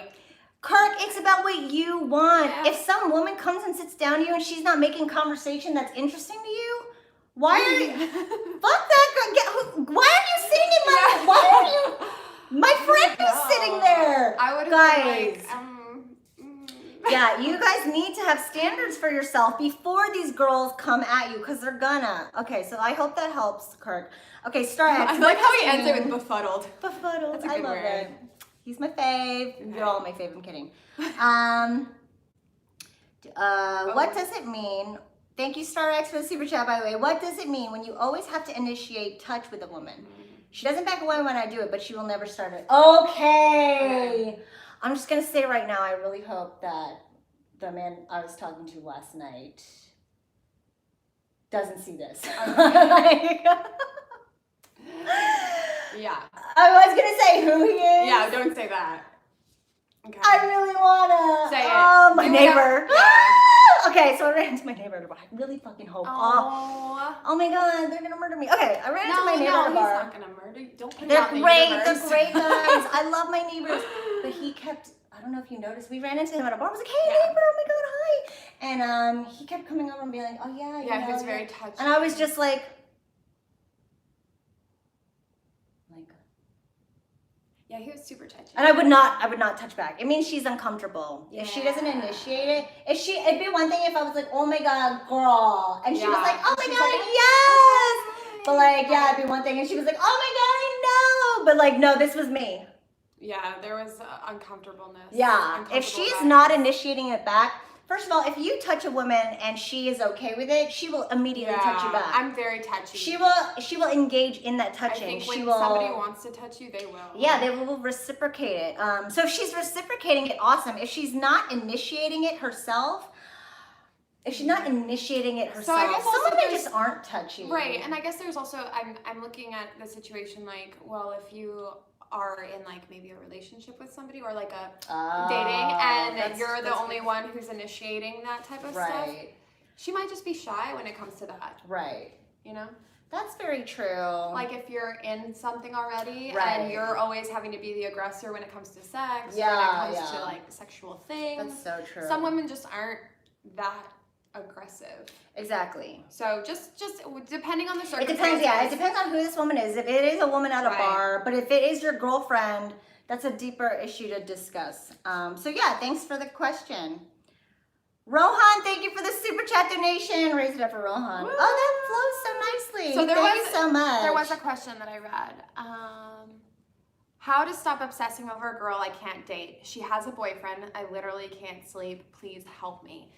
Kirk, it's about what you want. Yeah. If some woman comes and sits down to you and she's not making conversation that's interesting to you, why are you? Fuck that girl. Why are you sitting in my? Why are you? My friend is sitting there. I would have guys. been like, Yeah, you guys need to have standards for yourself before these girls come at you, because they're gonna. Okay, so I hope that helps, Kirk. Okay, Star X. I like how he ends it with befuddled. Befuddled. That's a I good love word. it. He's my fave. Okay. You're all my fave. I'm kidding. What does it mean? Thank you, Star X, for the super chat, by the way. What does it mean when you always have to initiate touch with a woman? She doesn't back away when I do it, but she will never start it. Okay. I'm just going to say right now, I really hope that the man I was talking to last night doesn't see this. Yeah. I was going to say who he is. Yeah, don't say that. Okay. I really want to. Say it. Oh, my neighbor. Yeah. Okay, so I ran into my neighbor at a bar. I really fucking hope. Oh my God, they're gonna murder me. Okay, I ran into my neighbor at a bar. He's not gonna murder you. Don't put it They're out in the great. universe. They're great guys. I love my neighbors. But he kept. I don't know if you noticed. We ran into him at a bar. I was like, "Hey, neighbor! Oh my God, hi!" And he kept coming over and being like, "Oh yeah, Yeah, he was very touchy. And I was just like. Yeah, he was super touchy. And I would not touch back. It means she's uncomfortable. Yeah. If she doesn't initiate it, it'd be one thing if I was like, oh my God, girl. And she was like, oh my She's God, like, yes. But like, yeah, it'd be one thing. And she was like, oh my God, I know. But like, no, this was me. Yeah, there was uncomfortableness. Yeah. If she's not initiating it back, first of all, if you touch a woman and she is okay with it, she will immediately touch you back. I'm very touchy. She will engage in that touching. I think when somebody wants to touch you, they will. Yeah, they will reciprocate it. So if she's reciprocating it, awesome. If she's not initiating it herself, If she's not initiating it herself, So I guess also some women just aren't touchy. Right, and I guess there's also, I'm looking at the situation like, well, if you are in like maybe a relationship with somebody or like a dating and you're the only one who's initiating that type of stuff, she might just be shy when it comes to that. Right. You know? That's very true. Like if you're in something already and you're always having to be the aggressor when it comes to sex, when it comes to like sexual things. That's so true. Some women just aren't that aggressive. Exactly. So just depending on the circumstances. It depends, it depends on who this woman is. If it is a woman at a bar, but if it is your girlfriend, that's a deeper issue to discuss. So yeah, thanks for the question. Rohan, thank you for the super chat donation. Raise it up for Rohan. Woo! Oh, that flows so nicely. So thank you so much. There was a question that I read. How to stop obsessing over a girl I can't date. She has a boyfriend. I literally can't sleep. Please help me.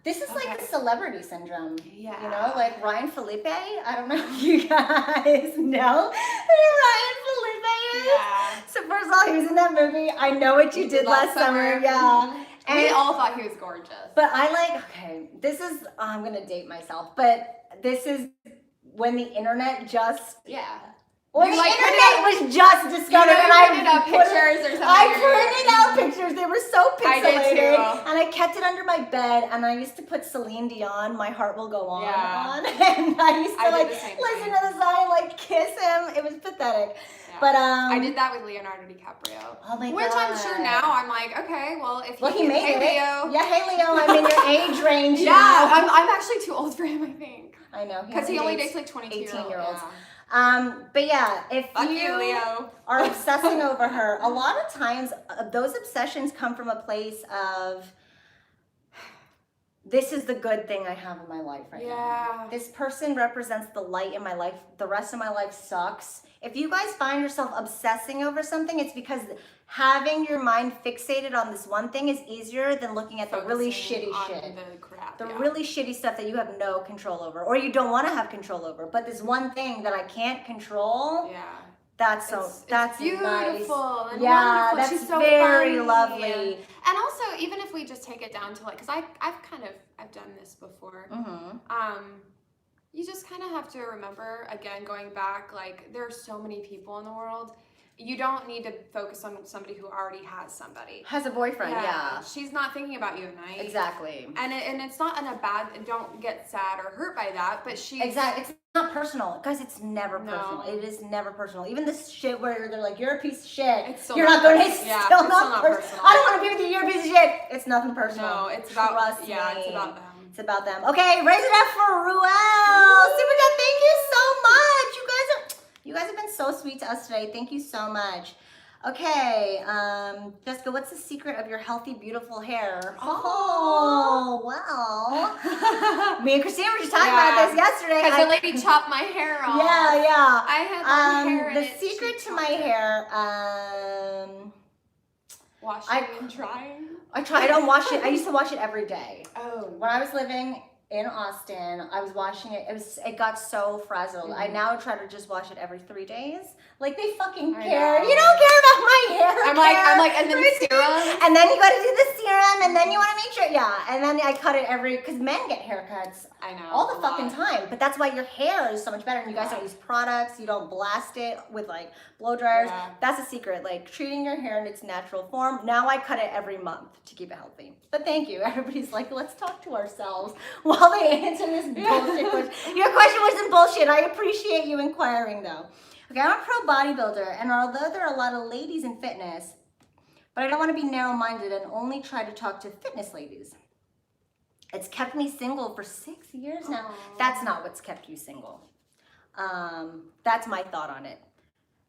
This is like the celebrity syndrome. Yeah. You know, like Ryan Felipe. I don't know if you guys know who Ryan Felipe is. Yeah. So first of all, he was in that movie, I Know What You Did Last Summer. Yeah. And we all thought he was gorgeous. But I like, this is, I'm going to date myself, but this is when the internet just... Yeah. When the internet was just discovered, and I printed out pictures or something. I printed out pictures. They were so pixelated. I did too. And I kept it under my bed, and I used to put Celine Dion, "My Heart Will Go On," on, and I used to listen to the song, like kiss him. It was pathetic. Yeah. But I did that with Leonardo DiCaprio. Oh my god! Which I'm sure now I'm like, okay, well if he made it. Leo. Yeah, hey Leo, I'm in your age range. Yeah, now. I'm actually too old for him. I think. I know because he only dates like 18-year-olds. Yeah. But yeah, if you Leo. are obsessing over her, a lot of times those obsessions come from a place of, this is the good thing I have in my life right now. This person represents the light in my life. The rest of my life sucks. If you guys find yourself obsessing over something, it's because having your mind fixated on this one thing is easier than looking at the really shitty shit. The really shitty stuff that you have no control over, or you don't want to have control over. But this one thing that I can't control, that's beautiful nice. And yeah, wonderful. that's She's so very funny. lovely. And also, even if we just take it down to like, because I've done this before. You just kind of have to remember, again, going back, like there are so many people in the world. You don't need to focus on somebody who already has somebody. Has a boyfriend, yeah. She's not thinking about you at night. Exactly. And it's not in a bad, don't get sad or hurt by that, but she's... Exactly. It's not personal. Guys, it's never personal. It is never personal. Even this shit where they're like, you're a piece of shit. It's still you're not going to, it's still not personal. I don't want to be with you, you're a piece of shit. It's nothing personal. No, it's about... Trust me. It's about them. It's about them. Okay, raise it up for Ruel. Super chat, thank you so much. You guys have been so sweet to us today. Thank you so much. Okay, Jessica, what's the secret of your healthy, beautiful hair? Oh, well. Me and Christina were just talking about this yesterday. Because the lady chopped my hair off. Yeah. I had long hair. The secret to my hair, washing and drying. I don't wash it. I used to wash it every day. Oh. When I was living in Austin, I was washing it. It got so frazzled. I now try to just wash it every 3 days. Like they fucking care. You don't care about my hair. I'm like, and then serum. And then you got to do the serum, and then you want to make sure, and then I cut it because men get haircuts. I know. All the fucking time. But that's why your hair is so much better. And you guys don't use products. You don't blast it with like blow dryers. Yeah. That's a secret. Like treating your hair in its natural form. Now I cut it every month to keep it healthy. But thank you. Everybody's like, let's talk to ourselves while they answer this bullshit question. Your question wasn't bullshit. I appreciate you inquiring though. Okay, I'm a pro bodybuilder, and although there are a lot of ladies in fitness, but I don't want to be narrow-minded and only try to talk to fitness ladies. It's kept me single for 6 years now. Aww. That's not what's kept you single. That's my thought on it.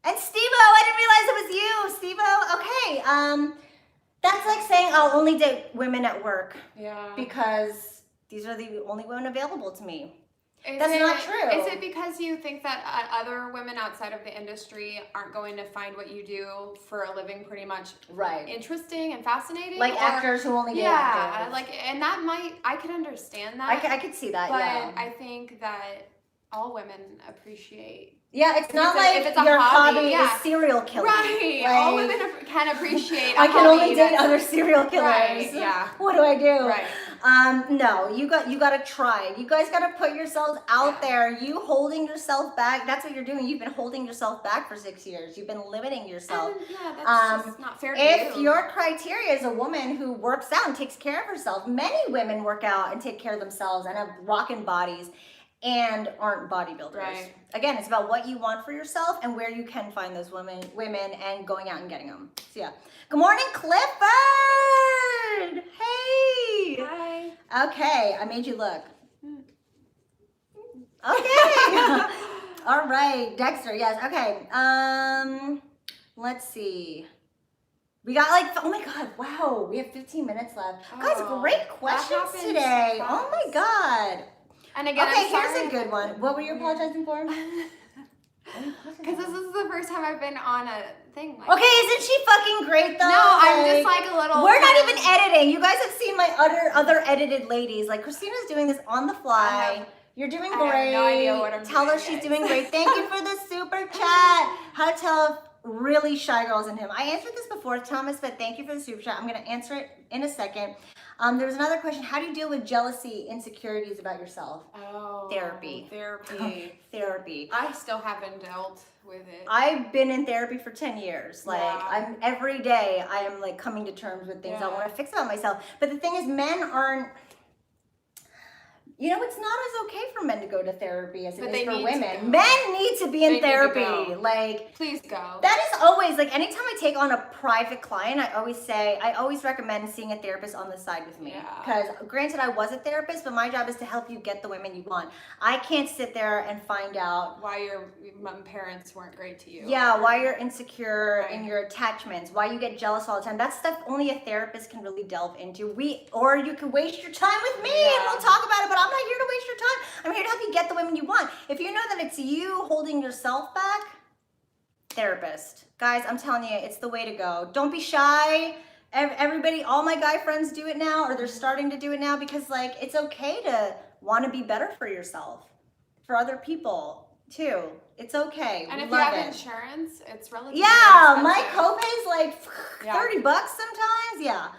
And Steve-O, I didn't realize it was you, Steve-O. Okay, that's like saying I'll only date women at work. Yeah. Because these are the only women available to me. That's not true. Is it because you think that other women outside of the industry aren't going to find what you do for a living pretty much interesting and fascinating? Like actors who only date actors. And that I could understand that. I could see that, but I think that all women appreciate Yeah, it's not If like it's a your hobby hobby, is serial killing. Right. Like, all women can appreciate. I can only date other serial killers. Right. Yeah. What do I do? Right. No, you got to try. You guys got to put yourselves out there. You holding yourself back. That's what you're doing. You've been holding yourself back for 6 years. You've been limiting yourself. And, that's just not fair to if you. your criteria is a woman who works out and takes care of herself, many women work out and take care of themselves and have rockin' bodies and aren't bodybuilders. Right. Again, it's about what you want for yourself and where you can find those women and going out and getting them. So yeah. Good morning, Clifford. Hey. Hi. Okay, I made you look. Okay. All right, Dexter. Yes. Okay. Let's see. We got like, oh my God, wow. We have 15 minutes left. Guys, great questions today. So oh my God. And again, okay, I'm sorry. here's a good one. What were you apologizing for? Because this is the first time I've been on a thing like Okay, isn't she fucking great though? No, I'm just like a little. We're not even editing. You guys have seen my other edited ladies. Like Christina's doing this on the fly. You're doing great. I have no idea what I'm Tell her doing, she's guys. doing great. Thank you for the super chat. How to tell really shy girls in him. I answered this before, Thomas, but thank you for the super chat. I'm going to answer it in a second. There was another question. How do you deal with jealousy, insecurities about yourself? Oh, Therapy. Therapy. I still haven't dealt with it. I've been in therapy for 10 years. Like Yeah. I'm every day I am like coming to terms with things I want to fix about myself. But the thing is, men aren't. You know, it's not as okay for men to go to therapy as it is for women. Men need to be in therapy. Like, please go. That is always, like, anytime I take on a private client, I always recommend seeing a therapist on the side with me. Because, granted, I was a therapist, but my job is to help you get the women you want. I can't sit there and find out why your parents weren't great to you. Yeah, why you're insecure in your attachments, why you get jealous all the time. That's stuff only a therapist can really delve into. Or you can waste your time with me and we'll talk about it, but I'm not here to waste your time. I'm here to help you get the women you want. If you know that it's you holding yourself back, therapist. Guys, I'm telling you, it's the way to go. Don't be shy. Everybody, all my guy friends do it now, or they're starting to do it now because, like, it's okay to want to be better for yourself, for other people too. It's okay. And if you have insurance, it's relatively expensive. My copay's like $30 sometimes. Yeah.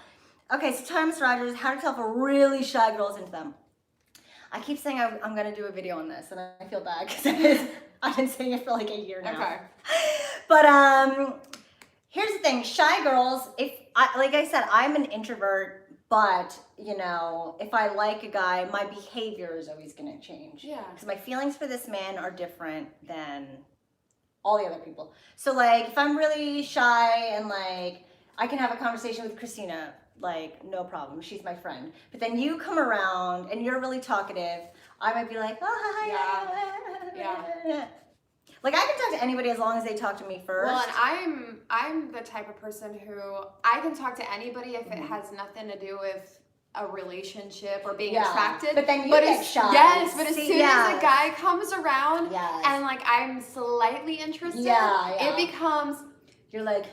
Okay, so Thomas Rogers, how to tell if a really shy girl's into them. I keep saying I'm going to do a video on this, and I feel bad because I've been saying it for like a year now. Okay. But here's the thing. Shy girls, like I said, I'm an introvert, but, you know, if I like a guy, my behavior is always going to change. Yeah. Because my feelings for this man are different than all the other people. So, like, if I'm really shy and, like, I can have a conversation with Christina, like, no problem. She's my friend. But then you come around and you're really talkative. I might be like, oh, hi. Yeah. Like, I can talk to anybody as long as they talk to me first. Well, and I'm the type of person who I can talk to anybody if it has nothing to do with a relationship or being attracted. But then you get shy. Yes, but as soon as a guy comes around and, like, I'm slightly interested, it becomes... You're like...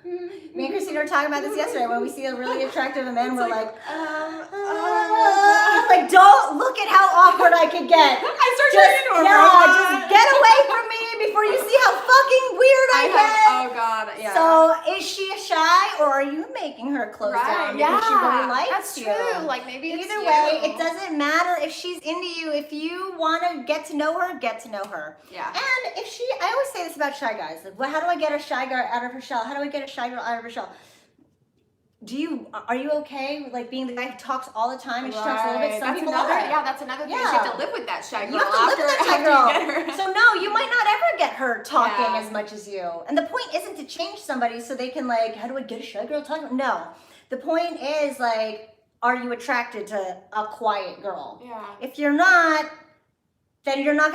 Me and Christina were talking about this yesterday. When we see a really attractive man, we're like, like, don't look at how awkward I could get. I start turning into a robot. Just get away from me before you see how fucking weird I get. Oh God, yeah. So is she shy, or are you making her close down because she really likes that's you? true. Like, maybe it's Either way, it doesn't matter if she's into you. If you want to get to know her, get to know her. Yeah. And if I always say this about shy guys. Like, well, how do I get a shy girl out of her shell? How do I get a shy girl out of her shell? Are you okay with, like, being the guy who talks all the time and she talks a little bit? Some people are. Yeah, that's another thing. You have to live with that shy girl. You have to live with that shy girl. You get her. So no, you might not ever get her talking as much as you. And the point isn't to change somebody so they can, like, how do I get a shy girl talking? No. The point is, like, are you attracted to a quiet girl? Yeah. If you're not, then you're not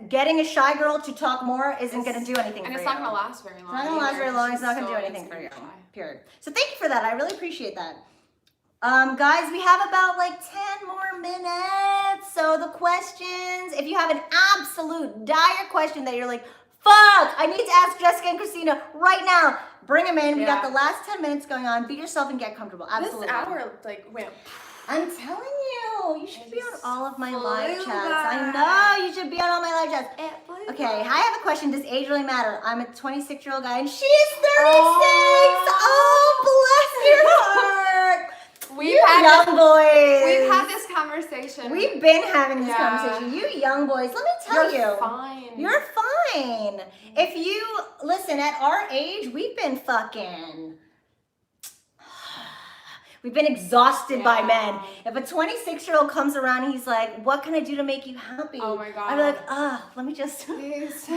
getting a shy girl to talk more isn't gonna do anything for you. And it's not gonna last very long. It's not gonna last very long. It's not gonna do anything for you. Period. So thank you for that. I really appreciate that. Guys, we have about like 10 more minutes. So the questions, if you have an absolute dire question that you're like, fuck, I need to ask Jessica and Christina right now, bring them in. We got the last 10 minutes going on. Be yourself and get comfortable. Absolutely. This hour like went. I'm telling you, you should be on all of my live chats. by. I know, you should be on all my live chats. It flew Okay, by. I have a question. Does age really matter? I'm a 26-year-old guy and she's 36. Oh, bless your heart. We've You had young boys. We've had this conversation. We've been having this Yeah. conversation. You young boys, let me tell You're you. fine. You're fine. If you, listen, at our age, we've been fucking... We've been exhausted by men. If a 26-year-old comes around and he's like, what can I do to make you happy? Oh my God. I'd be like, let me just... Please.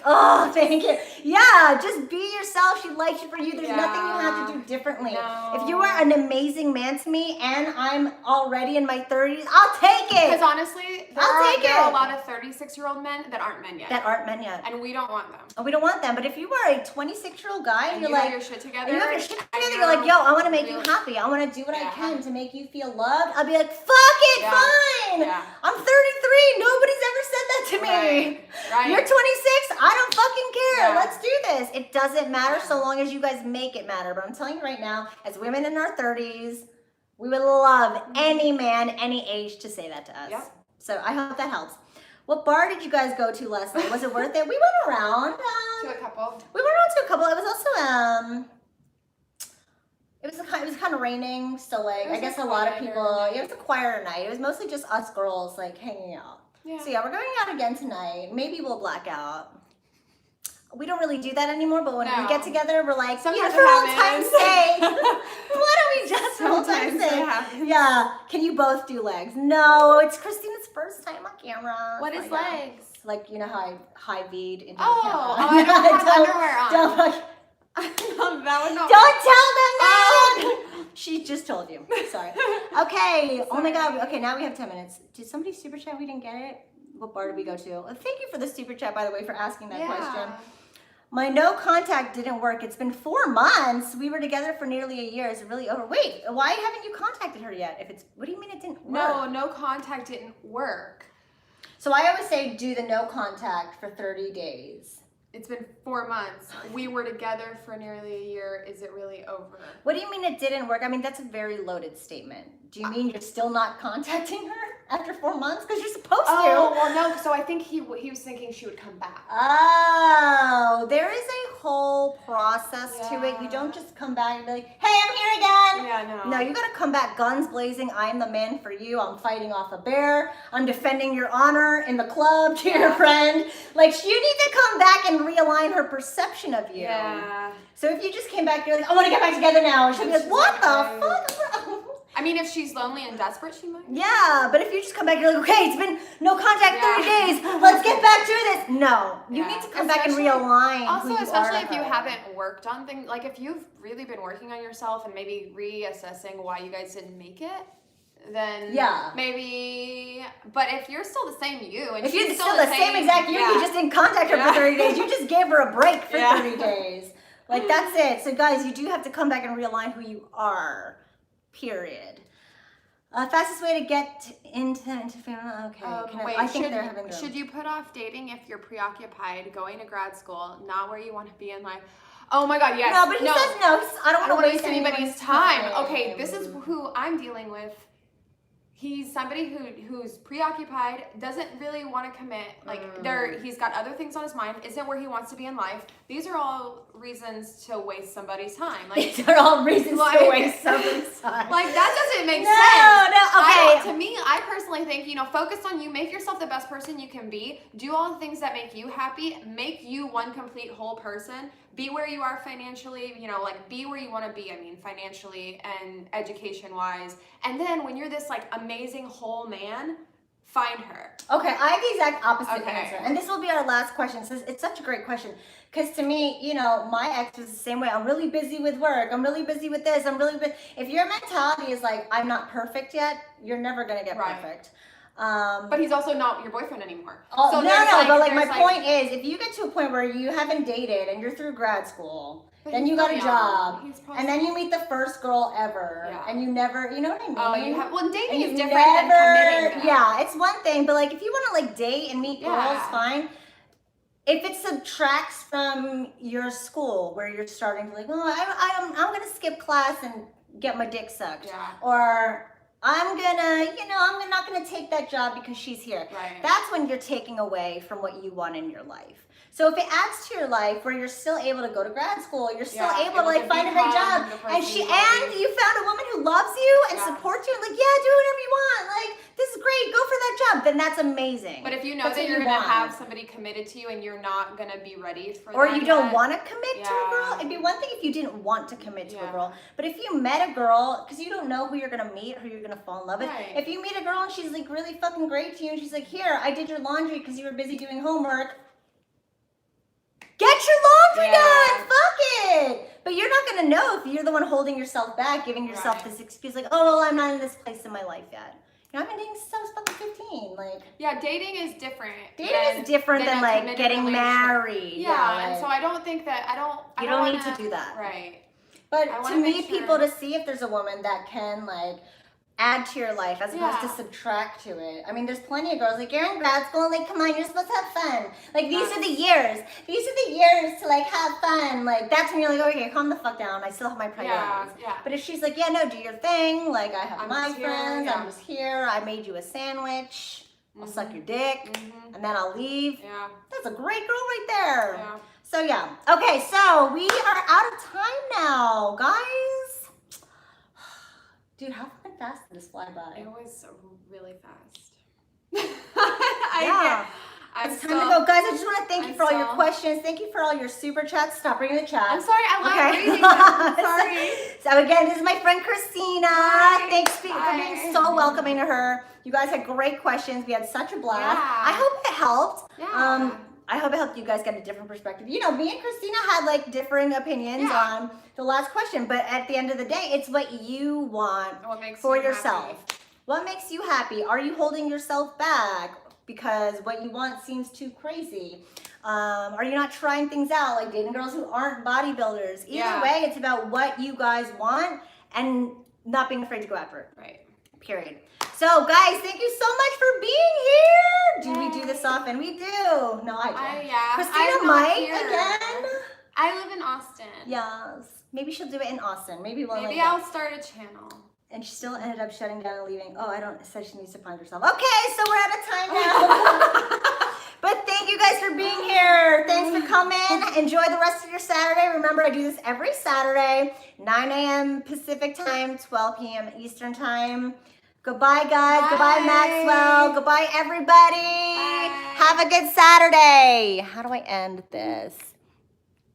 Oh, thank you. Yeah, just be yourself. She likes you for you. There's nothing you have to do differently. No. If you are an amazing man to me and I'm already in my 30s, I'll take it. Because honestly, there are a lot of 36-year-old men that aren't men yet. That aren't men yet. And we don't want them. Oh, we don't want them. But if you are a 26-year-old guy and you're you have like, your shit together. and you have your shit and together, you're like, yo, I want to make you really- happy. I want to do what I Yeah. can to make you feel loved. I'll be like, fuck it, Yeah. fine. Yeah. I'm 33. Nobody's ever said that to me. Right. You're 26. I don't fucking care. Yeah. Let's do this. It doesn't matter so long as you guys make it matter. But I'm telling you right now, as women in our 30s, we would love any man, any age to say that to us. Yep. So I hope that helps. What bar did you guys go to last night? Was it worth it? We went around. To a couple. We went around to a couple. It was also it was kind of raining, so like It was I guess a a lot of quieter people. night. It was a quieter night. It was mostly just us girls like hanging out. Yeah. So yeah, we're going out again tonight. Maybe we'll black out. We don't really do that anymore, but when we No. get together, we're like, Sometimes for it old happens. time's sake. Why don't we just for old time's Sometimes it sake? happens. Yeah. Can you both do legs? No, it's Christina's first time on camera. What So is yeah. legs? Like, you know how I high V'd into Oh, the camera? I don't have underwear on. Don't, That would not don't tell them that! She just told you. Sorry. Okay. Oh my God. Okay, now we have 10 minutes. Did somebody super chat? We didn't get it. What bar did we go to? Thank you for the super chat, by the way, for asking that question. My no contact didn't work. It's been 4 months. We were together for nearly a year. Is it really over? Wait, why haven't you contacted her yet? If it's, what do you mean it didn't work? No contact didn't work. So I always say do the no contact for 30 days. It's been 4 months. We were together for nearly a year. Is it really over? What do you mean it didn't work? I mean, that's a very loaded statement. Do you mean you're still not contacting her after 4 months? Because you're supposed Oh, to. well, no. So I think he was thinking she would come back. Oh, there is a whole process to it. You don't just come back and be like, hey, I'm here again. Yeah, no. No, you gotta come back guns blazing. I am the man for you. I'm fighting off a bear. I'm defending your honor in the club to your friend. Like, you need to come back and realign her perception of you. Yeah. So if you just came back, you're like, I want to get back together now. And she'll be like, what the fuck, bro? I mean, if she's lonely and desperate, she might. Yeah, but if you just come back, you're like, okay, it's been no contact 30 Yeah. days. Let's get back to this. No, you Yeah. need to come back and Especially- realign. Also, who you especially are to if you her. haven't worked on things, like if you've really been working on yourself and maybe reassessing why you guys didn't make it, then Yeah. maybe. But if you're still the same you, and If you're she's still the same exact you, you just didn't contact her for 30 days. You just gave her a break for 30 days. Like, that's it. So, guys, you do have to come back and realign who you are. Period. Fastest way to get into family. Okay. Wait, I think they're having should you put off dating if you're preoccupied going to grad school, not where you want to be in life? Oh my God, yes. No, but he says no. I don't want to waste anybody's time. Okay, this is who I'm dealing with. He's somebody who's preoccupied, doesn't really want to commit. Like he's got other things on his mind, isn't where he wants to be in life. These are all reasons to waste somebody's time. Like These are all reasons like, to waste somebody's time. Like that doesn't make No, sense. okay. To me, I personally think, focus on you, make yourself the best person you can be, do all the things that make you happy, make you one complete whole person, be where you are financially, be where you want to be, financially and education-wise. And then when you're this, amazing whole man, find her. Okay, I have the exact opposite Okay. answer. And this will be our last question. So it's such a great question. Because to me, my ex was the same way. I'm really busy with work. I'm really busy with this. If your mentality is like, I'm not perfect yet, you're never going to get perfect. But he's also not your boyfriend anymore. Oh, so no, but my point is, if you get to a point where you haven't dated and you're through grad school, then you got a job, and then you meet the first girl ever, and you never, you know what I mean? Oh, dating is you different than committing. Yeah, it's one thing, but if you want to date and meet girls, fine. If it subtracts from your school where you're starting to I'm gonna skip class and get my dick sucked. Yeah. Or I'm not gonna take that job because she's here. Right. That's when you're taking away from what you want in your life. So if it adds to your life where you're still able to go to grad school, you're still able to like find a great job, and you found a woman who loves you and supports you, and like, yeah, do whatever you want. Like, this is great, go for that job, then that's amazing. But if you know that you're gonna have somebody committed to you and you're not gonna be ready for that, or you don't want to commit to a girl, it'd be one thing if you didn't want to commit to a girl. But if you met a girl, because you don't know who you're gonna meet, who you're gonna fall in love with. Right. If you meet a girl and she's like really fucking great to you, and she's like, here, I did your laundry because you were busy doing homework. Get your laundry done, fuck it. But you're not gonna know if you're the one holding yourself back, giving yourself this excuse like, oh, well, I'm not in this place in my life yet. You know, I've been dating since I was fucking 15. Like, yeah, dating is different. Dating is different than like getting married. Yeah, and so I don't think that you don't need to do that. Right. But to meet people to see if there's a woman that can like add to your life as opposed to subtract to it. I mean, there's plenty of girls like, you're in grad school, like, come on, you're supposed to have fun. Like, these are the years. These are the years to like have fun. Like, that's when you're like, okay, calm the fuck down. I still have my priorities. Yeah. But if she's like, yeah, no, do your thing. Like, I have my just friends. here, I'm just here. I made you a sandwich. I'll suck your dick, and then I'll leave. Yeah. That's a great girl right there. Yeah. So yeah. Okay, so we are out of time now, guys. Dude, how fucking fast did this fly by? It was really fast. It's time to go. Guys, I just want to thank you for all your questions. Thank you for all your super chats. Stop reading the chat. I'm sorry, I love reading them. Sorry. So again, this is my friend Christina. Hi. Thanks for being so welcoming to her. You guys had great questions. We had such a blast. Yeah. I hope it helped. Yeah. I hope it helped you guys get a different perspective. You know, me and Christina had like differing opinions on the last question, but at the end of the day, it's what you want for yourself. Happy. What makes you happy? Are you holding yourself back because what you want seems too crazy? Are you not trying things out, like dating girls who aren't bodybuilders? Either way, it's about what you guys want and not being afraid to go after it. Right. Period. So, guys, thank you so much for being here. Do we do this often? We do. No, I do. Christina might again. I live in Austin. Yes. Maybe she'll do it in Austin. Maybe I'll start a channel. And she still ended up shutting down and leaving. Oh, said she needs to find herself. Okay, so we're out of time now. But thank you guys for being here. Thanks for coming. Enjoy the rest of your Saturday. Remember, I do this every Saturday, 9 a.m. Pacific time, 12 p.m. Eastern time. Goodbye, guys. Bye. Goodbye, Maxwell. Goodbye, everybody. Bye. Have a good Saturday. How do I end this?